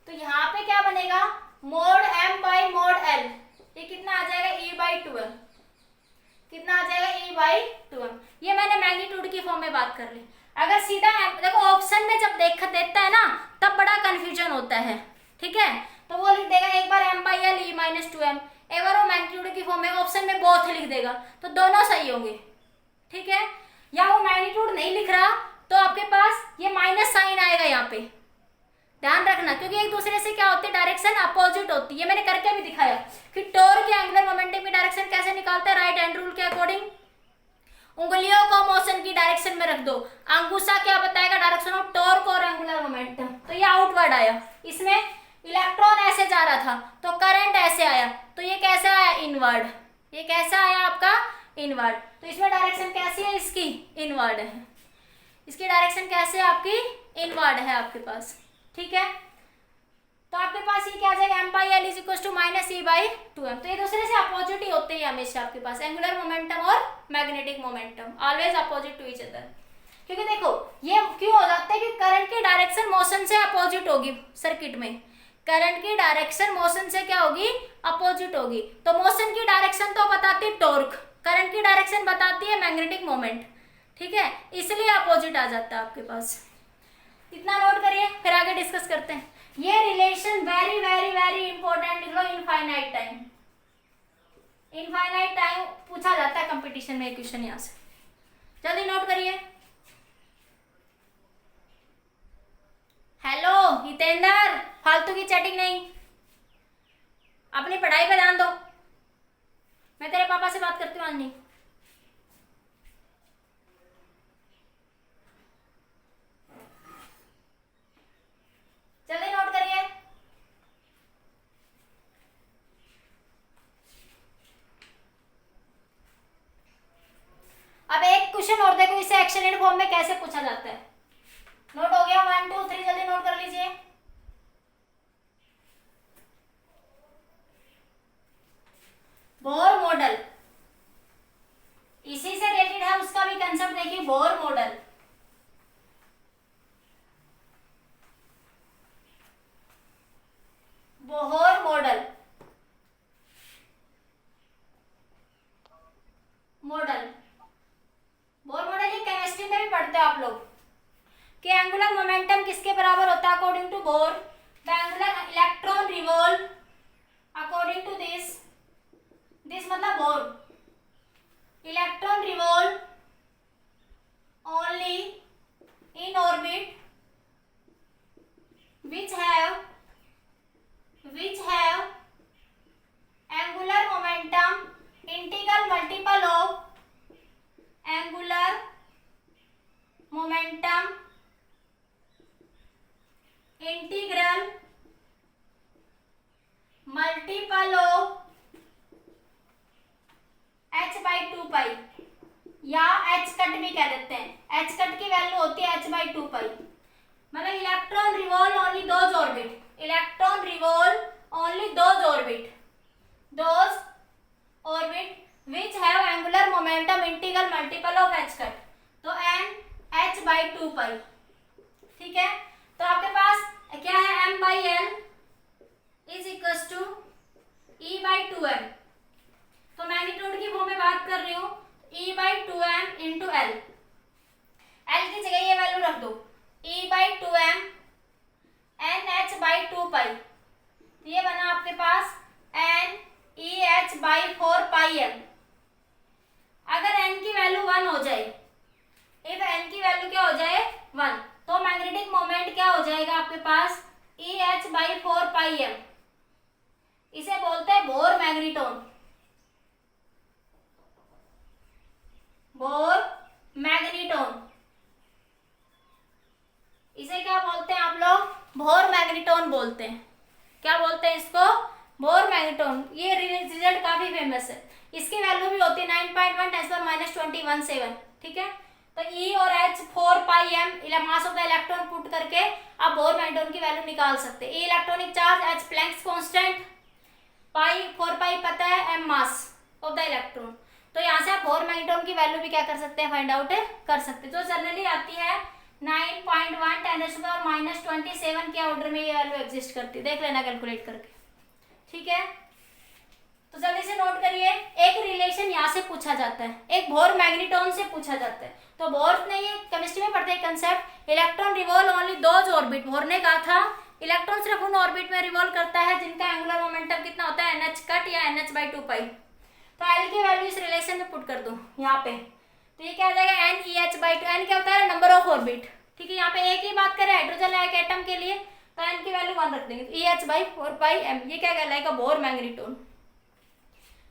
तो यहाँ पे क्या बनेगा, मोड M/mod L, ये कितना आ जाएगा, E/2m। कितना आ जाएगा, E/2m। ये मैंने मैग्नीट्यूड की फॉर्म में बात कर ली। अगर सीधा देखो ऑप्शन में जब देता है ना, तब बड़ा कंफ्यूजन होता है। ठीक है, तो वो लिख देगा एक बार M/L E-2m, एक बार वो मैग्नीट्यूड की फॉर्म में, ऑप्शन में बोथ लिख देगा, तो दोनों सही होंगे। ठीक है, या वो मैग्नीट्यूड नहीं लिख रहा तो आपके पास ये माइनस साइन आएगा यहाँ पे, ध्यान रखना, क्योंकि एक दूसरे से क्या होती है, डायरेक्शन अपोजिट होती है। मैंने करके भी दिखाया कि टॉर्क या एंगुलर मोमेंटम की डायरेक्शन कैसे निकालते हैं, राइट हैंड रूल के अकॉर्डिंग। उंगलियों को मोशन की डायरेक्शन में रख दो, अंगूठा क्या बताएगा, डायरेक्शन ऑफ टॉर्क और एंगुलर मोमेंटम। तो ये आउटवर्ड आया, इसमें इलेक्ट्रॉन ऐसे जा रहा था तो करंट ऐसे आया, तो ये कैसा आया, इनवर्ड। ये कैसा आया आपका, इनवर्ड। तो इसमें डायरेक्शन कैसी है, इसकी इनवर्ड है। इसकी डायरेक्शन कैसे है आपकी, इनवर्ड है आपके पास। ठीक है, तो आपके पास ये क्या आ जाएगा, M/L is equal to -E/2m। तो ये दूसरे से अपोजिट ही होते हैं हमेशा आपके पास, एंगुलर मोमेंटम और magnetic momentum always opposite to each other. क्योंकि देखो ये क्यों हो जाता है कि करंट की डायरेक्शन मोशन से अपोजिट होगी सर्किट में, करंट की डायरेक्शन मोशन से क्या होगी, अपोजिट होगी। तो मोशन की डायरेक्शन तो बताती है टॉर्क, करंट की डायरेक्शन बताती है मैग्नेटिक मोमेंट। ठीक है, इसलिए अपोजिट आ जाता है आपके पास। इतना नोट करिए, फिर आगे डिस्कस करते हैं। ये relation very very very important, लिख लो, इनफाइनाइट टाइम। इनफाइनाइट टाइम पूछा जाता है कंपटीशन में, क्वेश्चन यहाँ से, जल्दी नोट करिए। हेलो हितेंद्र, फालतू की चैटिंग नहीं, अपनी पढ़ाई पे ध्यान दो। मैं तेरे पापा से बात करती हूँ, आज नहीं। जल्दी नोट करिए। अब एक क्वेश्चन और देखो, इसे एक्शन फॉर्म में कैसे पूछा जाता है। नोट हो गया, 1 2 3, जल्दी नोट कर लीजिए। बोर मॉडल, इसी से रिलेटेड है, उसका भी कंसेप्ट देखिए, Bohr model. Bohr model, Bohr model ये केमिस्ट्री में भी पढ़ते हो आप लोग कि एंगुलर मोमेंटम किसके बराबर होता है, according to Bohr, the angular electron revolve according to this मतलब Bohr, electron revolve only in orbit which have angular momentum integral multiple of angular momentum integral multiple of कह देते हैं। एच कट की value होती है h/2 पाई, मतलब electron revolve only those orbit, electron revolve only those orbit which have angular momentum integral multiple of H cut, तो n h/2 पाई। ठीक है, तो आपके पास क्या है, m/l is equal to E/2m। तो मैग्नीट्यूड की फॉर्म में बात कर रही हूँ, E/2m इंटू l, l की जगह ये वैल्यू रख दो, E/2m NH/2 पाई, तो ये बना आपके पास NEH/4 पाई m। अगर n की वैल्यू 1 हो जाए, इफ n की वैल्यू क्या हो जाए 1, तो मैग्नेटिक मोमेंट क्या हो जाएगा आपके पास EH/4 पाई m। इसे बोलते हैं बोर मैग्नेटोन, बोर मैग्नेटोन, इसे क्या बोलते हैं आप लोग, बोर मैग्नेटोन बोलते हैं। क्या बोलते हैं इसको, बोर मैग्नेटोन। ये रिजल्ट काफी फेमस है, इसकी वैल्यू भी होती है 9.1 10⁻21⁷। ठीक है, तो E और H 4 pi m mass of the electron put करके आप बोर मैग्नेटोन की वैल्यू निकाल सकते हैं। E electronic charge, H Planck's constant, pi 4 pi पता है, m mass of the electron. तो यहाँ से आप बोर मैग्नेटोन की वैल्यू भी क्या कर सकते हैं, फाइंड आउट कर सकते हैं। जो जनरली आती है 9.1 10⁻27 के ऑर्डर में ये वैल्यू एग्जिस्ट करती है, देख लेना कैलकुलेट करके। ठीक है, तो जल्दी से नोट करिए, एक रिलेशन यहाँ से पूछा जाता है, एक बोर मैग्नेटोन से पूछा जाता है। तो बोर ने, ये केमिस्ट्री में पढ़ते हैं concept, electron revolve only those orbit. Bore ने कहा था इलेक्ट्रॉन सिर्फ उन ऑर्बिट में रिवॉल्व करता है जिनका एंगुलर मोमेंटम कितना होता है, NH कट या NH/2 पाई। तो L की वैल्यू इस रिलेशन में पुट कर दो यहाँ पे, तो ये क्या आ जाएगा NEH/2। n क्या होता है, नंबर ऑफ ऑर्बिट। ठीक है, यहाँ पे एक ही बात करें हाइड्रोजन एक एटम के लिए, तो n की वैल्यू 1 रख देंगे, तो EH/4 पाई m। ये क्या कहलाएगा, Bohr magneton,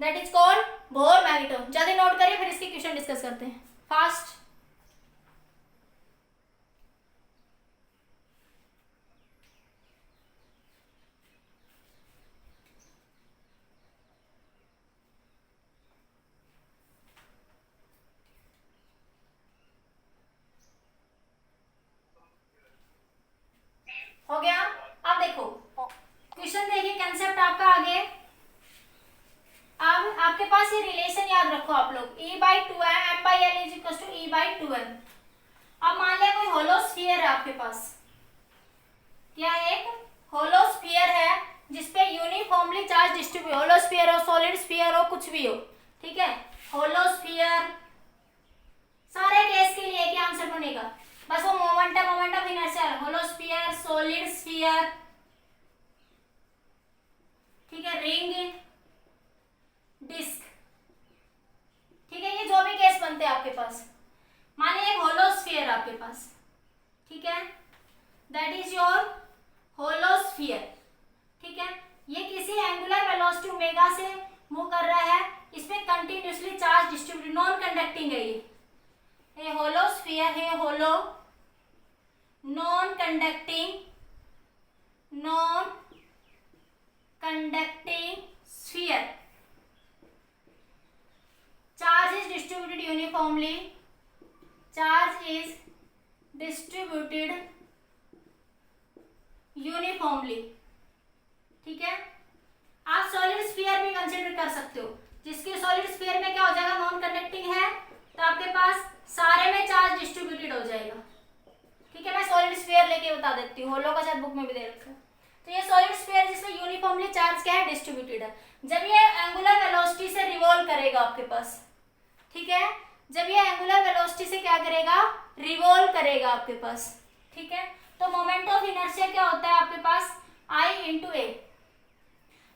that is called Bohr magneton. जल्दी नोट करिए, फिर इसकी क्वेश्चन डिस्कस करते हैं फास्ट। हो गया, अब देखो क्वेश्चन देखिए, कंसेप्ट आपका आगे। अब आपके पास ये रिलेशन याद रखो आप लोग, E/2m m/l is equal to E/2m। अब मान लिया कोई होलो स्फीयर है आपके पास, क्या एक होलो स्फीयर है जिसपे uniformly charge distribute, hollow sphere हो, सॉलिड स्फीयर हो, कुछ भी हो। ठीक है, होलो स्फीयर, सारे केस के लिए एक ही आंसर बनेगा, बस वो momentum of inertia, hollow sphere, solid sphere, ठीक है, रिंग, डिस्क। ठीक है, ये जो भी केस बनते हैं आपके पास, मानिए एक होलो स्फीयर आपके पास, ठीक है, that is your hollow sphere. ठीक है, ये किसी एंगुलर वेलोसिटी ओमेगा से मूव कर रहा है, इसमें continuously charge distribute, non conducting है ये होलो स्फीयर है, hollow non conducting sphere, charge is distributed uniformly, charge is distributed uniformly. ठीक है, आप सॉलिड स्फीयर भी कंसीडर कर सकते हो, जिसके सॉलिड स्फीयर में क्या हो जाएगा, नॉन कंडक्टिंग है, तो आपके पास सारे में चार्ज डिस्ट्रीब्यूटेड हो जाएगा। ठीक है, मैं सॉलिड स्फीयर लेके बता देती हूँ, होलो का शायद बुक में भी दे रखा है। तो ये सॉलिड स्फीयर जिसमें यूनिफॉर्मली चार्ज क्या है, डिस्ट्रीब्यूटेड है, जब ये एंगुलर वेलोसिटी से रिवॉल्व करेगा आपके पास। ठीक है, जब ये एंगुलर वेलोसिटी से क्या करेगा, रिवॉल्व करेगा आपके पास। ठीक है, तो मोमेंट ऑफ इनर्शिया क्या होता है आपके पास, I × A,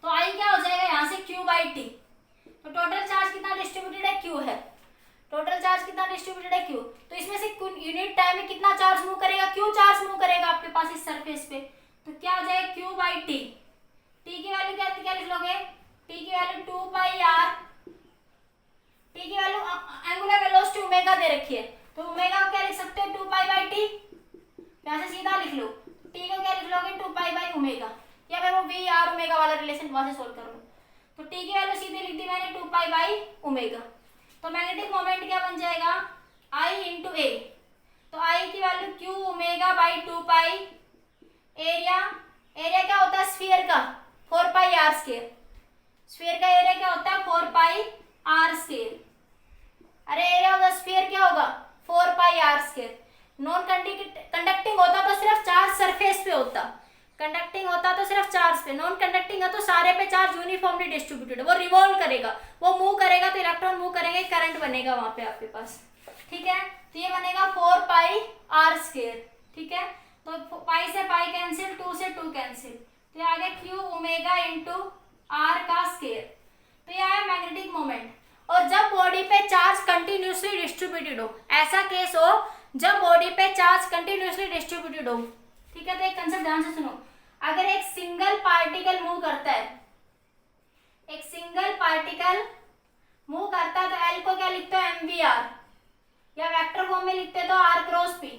तो I क्या हो जाएगा यहाँ से Q/T। तो टोटल चार्ज कितना डिस्ट्रीब्यूटेड है, Q है, टोटल चार्ज कितना डिस्ट्रीब्यूटेड है, Q। तो इसमें से यूनिट टाइम में कितना चार्ज मूव करेगा, Q चार्ज मूव करेगा आपके पास इस सरफेस पे, तो क्या हो जाएगा Q/T। T की वैल्यू क्या लिख लोगे, T की वैल्यू 2πr, T की वैल्यू एंगुलर वेलोसिटी ओमेगा दे रखी है, तो ओमेगा को क्या लिख सकते हो, 2π/T, यहाँ से सीधा लिख लो, T को क्या लिख लोगे, 2π/ω, या फिर वो V/R ओमेगा वाला रिलेशन वहां से सोल्व कर लो। तो T की वैल्यू सीधे लिख दी मैंने 2π/ω। तो मैग्नेटिक मोमेंट क्या बन जाएगा, आई इंटू ए, तो आई की value Q omega by 2 pi, area क्या होता है स्फीयर का 4 पाई आर स्क्वायर, स्फीयर का एरिया क्या होता है 4 पाई आर स्क्वायर, अरे एरिया ऑफ द स्फीयर क्या होगा 4 पाई आर स्क्वायर। नॉन कंडक्टिंग होता तो सिर्फ चार्ज सरफेस पे होता, कंडक्टिंग होता तो सिर्फ चार्ज पे, नॉन कंडक्टिंग है तो सारे पे चार्ज यूनिफॉर्मली डिस्ट्रीब्यूटेड, वो रिवॉल्व करेगा, वो मूव करेगा तो इलेक्ट्रॉन मूव करेंगे, करंट बनेगा वहां पे आपके पास, ठीक है। तो ये बनेगा 4 पाई आर स्क्वायर, ठीक है। तो पाई से पाई कैंसिल, 2 से 2 कैंसिल, तो ये आ गया क्यू ओमेगा इंटू आर का स्क्वायर। तो ये आया मैग्नेटिक मोमेंट। और जब बॉडी पे चार्ज कंटिन्यूसली डिस्ट्रीब्यूटेड हो, ऐसा केस हो जब बॉडी पे चार्ज कंटिन्यूसली डिस्ट्रीब्यूटेड हो, ठीक है। तो एक कंसेप्ट ध्यान से सुनो, अगर एक सिंगल पार्टिकल मूव करता है, एक सिंगल पार्टिकल मूव करता है तो एल को क्या लिखते हो एम वी आर, या वेक्टर फॉर्म में लिखते हैं तो आर क्रॉस पी,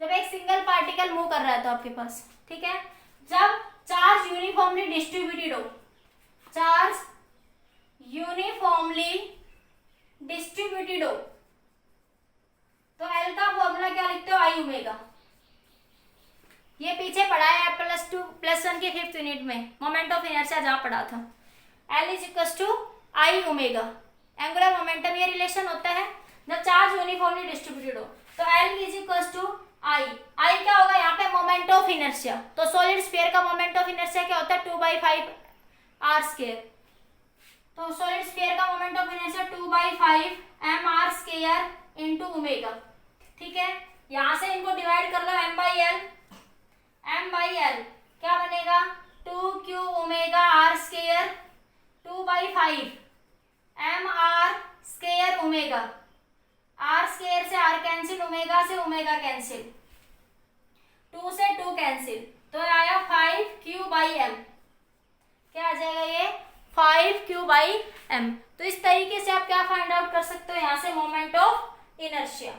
जब एक सिंगल पार्टिकल मूव कर रहा है तो आपके पास, ठीक है। जब चार्ज यूनिफॉर्मली डिस्ट्रीब्यूटेड हो, चार्ज यूनिफॉर्मली डिस्ट्रीब्यूटेड हो, तो एल का फॉर्मूला क्या लिखते हो आई ओमेगा, ये पीछे पढ़ा है +2+1 की 5th यूनिट में, मोमेंट ऑफ इनर्शिया जहां पढ़ा था। L is equal to I omega, angular momentum, ये रिलेशन होता है जब चार्ज यूनिफॉर्मली डिस्ट्रीब्यूटेड हो, तो L is equal to I क्या होगा यहाँ पे मोमेंट ऑफ इनर्शिया, तो सॉलिड स्फीयर का मोमेंट ऑफ इनर्शिया क्या होता है 2/5 आर स्क्वायर, तो सॉलिड स्फीयर का moment of inertia 2/5 M R square into omega, ठीक है। यहां से इनको डिवाइड कर लो m बाई एल क्या बनेगा 2 Q omega R square 2/5 M R square omega, R square से आर कैंसिल, ओमेगा से ओमेगा कैंसिल, 2 से 2 कैंसिल, तो आया 5q/m, क्या आ जाएगा ये 5q/m। तो इस तरीके से आप क्या फाइंड आउट कर सकते हो, यहाँ से मोमेंट ऑफ इनर्शिया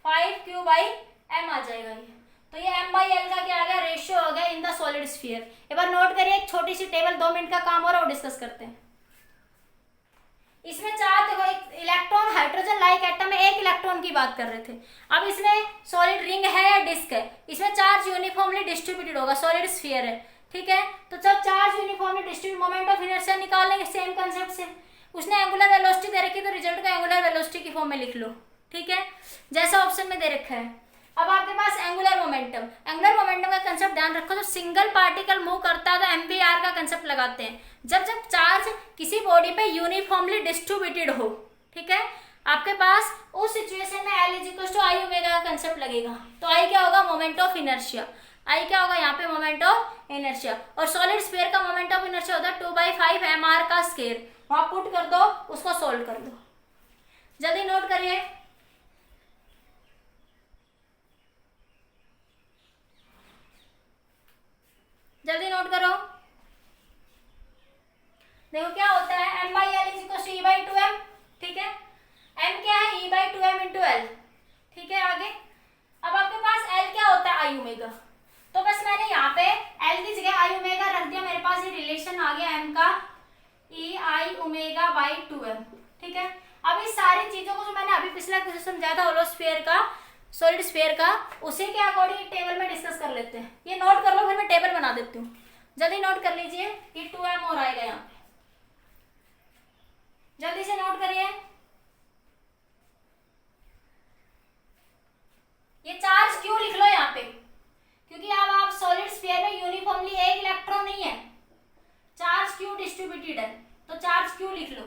5q/m आ जाएगा ये। तो ये m/l का क्या आ गया रेशियो हो गया इन द सॉलिड स्फीयर। एक बार नोट करिए, एक छोटी सी टेबल 2 मिनट का काम हो रहा है वो डिस्कस करते हैं। इसमें चार देखो, एक इलेक्ट्रॉन हाइड्रोजन लाइक एटम में एक इलेक्ट्रॉन की बात कर रहे थे। अब इसमें सॉलिड रिंग है या डिस्क है, इसमें चार्ज यूनिफॉर्मली डिस्ट्रीब्यूटेड होगा, सॉलिड स्फीयर है, ठीक है। तो जब charge uniformly distribute moment of inertia निकालेंगे सेम कंसेप्ट से, उसने एंगुलर वेलोसिटी दे रखी तो रिजल्ट को एंगुलर वेलोसिटी की फॉर्म में लिख लो, ठीक है, जैसा ऑप्शन में दे रखा है। अब आपके पास एंगुलर मोमेंटम का कंसेप्ट ध्यान रखो, तो सिंगल पार्टिकल मूव करता है तो एमवीआर का कंसेप्ट लगाते हैं जब चार्ज किसी बॉडी पे यूनिफॉर्मली डिस्ट्रीब्यूटेड हो, ठीक है। आपके पास उस सिचुएशन में L is equal to I omega का कंसेप्ट लगेगा, तो आई क्या होगा मोमेंट ऑफ इनर्शिया, आई क्या होगा यहाँ पे मोमेंट ऑफ इनर्शिया, और सॉलिड स्फीयर का मोमेंट ऑफ इनर्शिया होता है 2/5 एम आर का स्क्वायर, वहां पुट कर दो, उसको सोल्व कर दो। जल्दी नोट करिए, जल्दी नोट करो। देखो क्या होता है m/l is equal to e/2m, ठीक है। m क्या है e/2m इंटू l, ठीक है। आगे अब आपके पास l क्या होता है आई ओमेगा, तो बस मैंने यहाँ पे l की जगह आई ओमेगा रख दिया, मेरे पास ये रिलेशन आ गया m का e/2m, ठीक है। अब इस सारी चीजों को जो मैंने अभी पिछला क्वेश्चन समझाया था होलो स्फीयर का, सॉलिड स्फीयर का, उसी के अकॉर्डिंग टेबल में डिस्कस कर लेते हैं। ये नोट कर लो, फिर मैं टेबल बना देती हूँ, जल्दी नोट कर लीजिए। ये 2m और आएगा यहाँ पे, जल्दी से नोट करिए। ये चार्ज क्यों लिख लो यहाँ पे, क्योंकि अब आप सॉलिड स्फीयर में यूनिफॉर्मली एक इलेक्ट्रॉन नहीं है, चार्ज क्यों डिस्ट्रीब्यूटेड है, तो चार्ज क्यों लिख लो,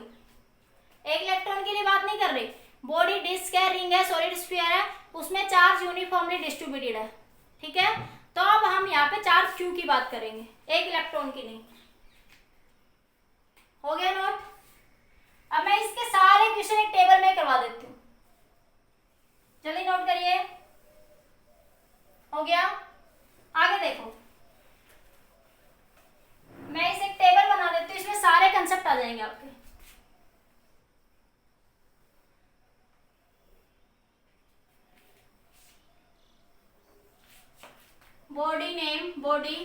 एक इलेक्ट्रॉन के लिए बात नहीं कर रही। बॉडी डिस्क है, रिंग है, सॉलिड स्फीयर है, उसमें चार्ज यूनिफॉर्मली डिस्ट्रीब्यूटेड है, ठीक है। तो अब हम यहाँ पे चार्ज क्यू की बात करेंगे, एक इलेक्ट्रॉन की नहीं। हो गया नोट। अब मैं इसके सारे क्वेश्चन एक टेबल में करवा देती हूँ, जल्दी नोट करिए। हो गया, आगे देखो, मैं इसे एक टेबल बना देती हूँ, इसमें सारे कंसेप्ट आ जाएंगे आपके। Body name, body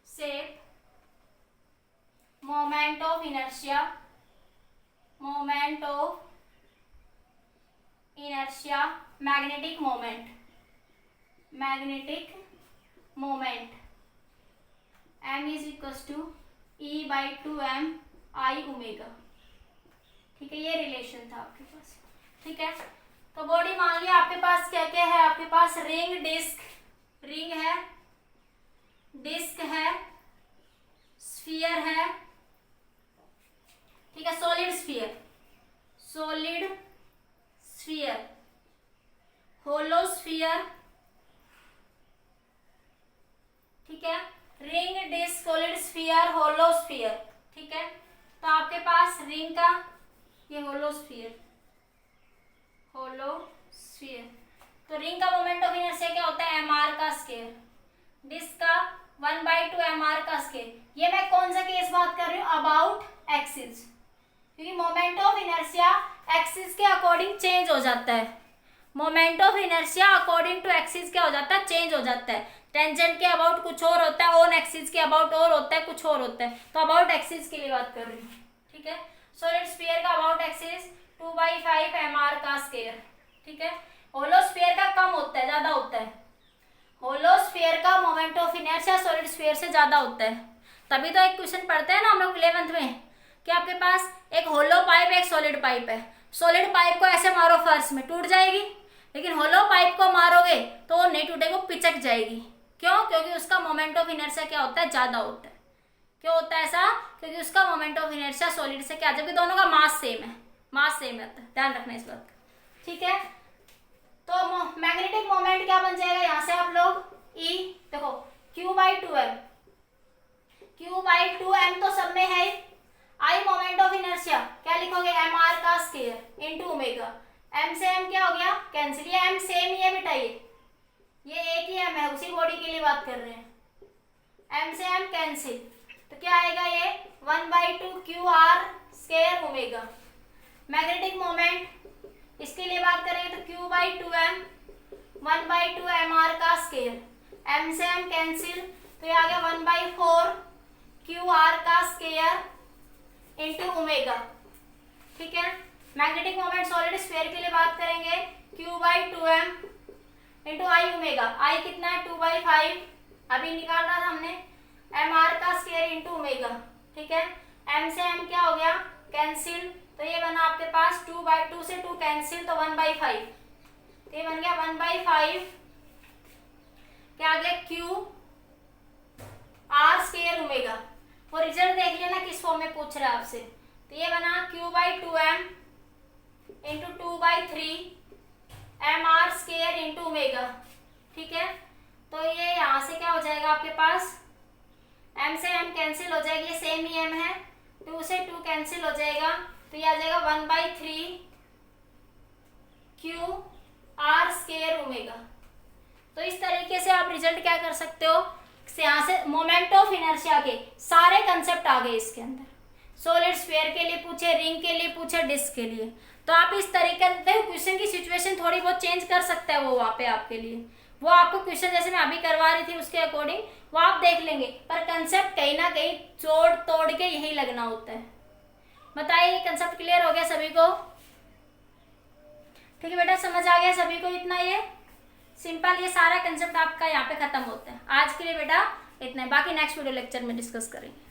shape, moment of inertia, moment of inertia magnetic moment, magnetic moment m is equal to E/2m I omega. ठीक है, ये रिलेशन था आपके पास। ठीक है, तो बॉडी मान लिया आपके पास क्या क्या है, आपके पास रिंग, डिस्क, रिंग है, डिस्क है, स्फीयर है। ठीक है, solid sphere, solid sphere, hollow sphere. ठीक है, ring, disc, solid sphere, hollow sphere. ठीक है, तो आपके पास रिंग का ये होलो स्फीयर, होलो स्फीयर, तो रिंग का मोमेंट ऑफ इनर्शिया क्या होता है, mr का स्क्वायर, डिस्क का 1/2 mr का स्क्वायर। ये मैं कौन सा केस बात कर रही हूँ, अबाउट एक्सिस, क्योंकि मोमेंट ऑफ इनर्शिया एक्सिस के अकॉर्डिंग चेंज हो जाता है। Moment of inertia according to axis क्या हो जाता है, चेंज हो जाता है। टेंजेंट के अबाउट कुछ और होता है, ऑन एक्सिस के अबाउट और होता है, कुछ और होता है। तो अबाउट एक्सिस के लिए बात कर रही हूँ। ठीक है, सॉलिड स्फीयर का अबाउट एक्सिस 2/5 mr का स्क्वायर। ठीक है, होलो स्फीयर का कम होता है, ज्यादा होता है। होलो स्फीयर का moment of inertia solid sphere से ज्यादा होता है। तभी तो एक क्वेश्चन पढ़ते हैं ना हम लोग 11th में कि आपके पास एक होलो पाइप, एक सॉलिड पाइप है। सॉलिड पाइप को ऐसे मारो फर्श में, टूट जाएगी, लेकिन होलो पाइप को मारोगे तो वो नहीं टूटेगी, वो पिचक जाएगी। क्यों? क्योंकि उसका मोमेंट ऑफ इनर्शिया क्या होता है, ज्यादा होता है। क्यों होता है ऐसा? क्योंकि उसका मोमेंट ऑफ इनर्शिया सॉलिड से क्या, जबकि दोनों का मास सेम है, मास सेम रहता है, ध्यान रखना इस बात का। ठीक है, तो मैग्नेटिक मोमेंट क्या बन जाएगा यहाँ से आप लोग, E देखो Q/2m, Q/2m तो सब में है। I मोमेंट ऑफ इनर्शिया क्या लिखोगे, mr का स्क्वायर इनटू ओमेगा। m से m क्या हो गया, कैंसिल, ये m सेम ही है बेटा, ये एक ही m है, उसी बॉडी के लिए बात कर रहे हैं। m से m कैंसिल, तो क्या आएगा ये 1/2 QR square omega. Magnetic moment इसके लिए बात करेंगे तो Q/2m 1/2 mr का स्क्वायर, m से m कैंसिल, तो ये आ गया 1/4 QR का स्क्वायर इनटू ओमेगा। ठीक है, मैग्नेटिक मोमेंट सॉलिड स्फीयर के लिए बात करेंगे Q/2m into I omega. I कितना है, 2/5, अभी निकाल रहा था हमने, mr का स्क्वायर इनटू ओमेगा। ठीक है, m से m क्या हो गया, कैंसिल, तो ये बना आपके पास 2/2 से 2 कैंसिल, तो 1/5, तो ये बन गया 1/5 क्या आ गया, Q R स्क्वायर ओमेगा। वो रिजल्ट देख लेना किस फॉर्म में पूछ रहा है आपसे। तो ये बना Q/2m into 2/3 mr square into omega. ठीक है, तो ये यहाँ से क्या हो जाएगा आपके पास, m से m कैंसिल हो जाएगी, ये सेम ही m है, 2 से 2 कैंसिल हो जाएगा, तो ये आ जाएगा 1/3 Q R स्क्वायर ओमेगा। तो इस तरीके से आप रिजल्ट क्या कर सकते हो, यहाँ से मोमेंट ऑफ इनर्शिया के सारे कंसेप्ट आ गए इसके अंदर। सॉलिड स्फीयर के लिए पूछे, रिंग के लिए पूछे, डिस्क के लिए, तो आप इस तरीके से क्वेश्चन की सिचुएशन थोड़ी बहुत चेंज कर सकते हैं वो वहाँ पे आपके लिए। वो आपको क्वेश्चन जैसे मैं अभी करवा रही थी उसके अकॉर्डिंग वो आप देख लेंगे, पर कंसेप्ट कहीं ना कहीं जोड़ तोड़ के यही लगना होता है। बताइए, ये कंसेप्ट क्लियर हो गया सभी को? ठीक है बेटा, समझ आ गया सभी को? इतना ये सिंपल, ये सारा कंसेप्ट आपका यहाँ पे खत्म होता है। आज के लिए बेटा इतना है, बाकी नेक्स्ट वीडियो लेक्चर में डिस्कस करेंगे।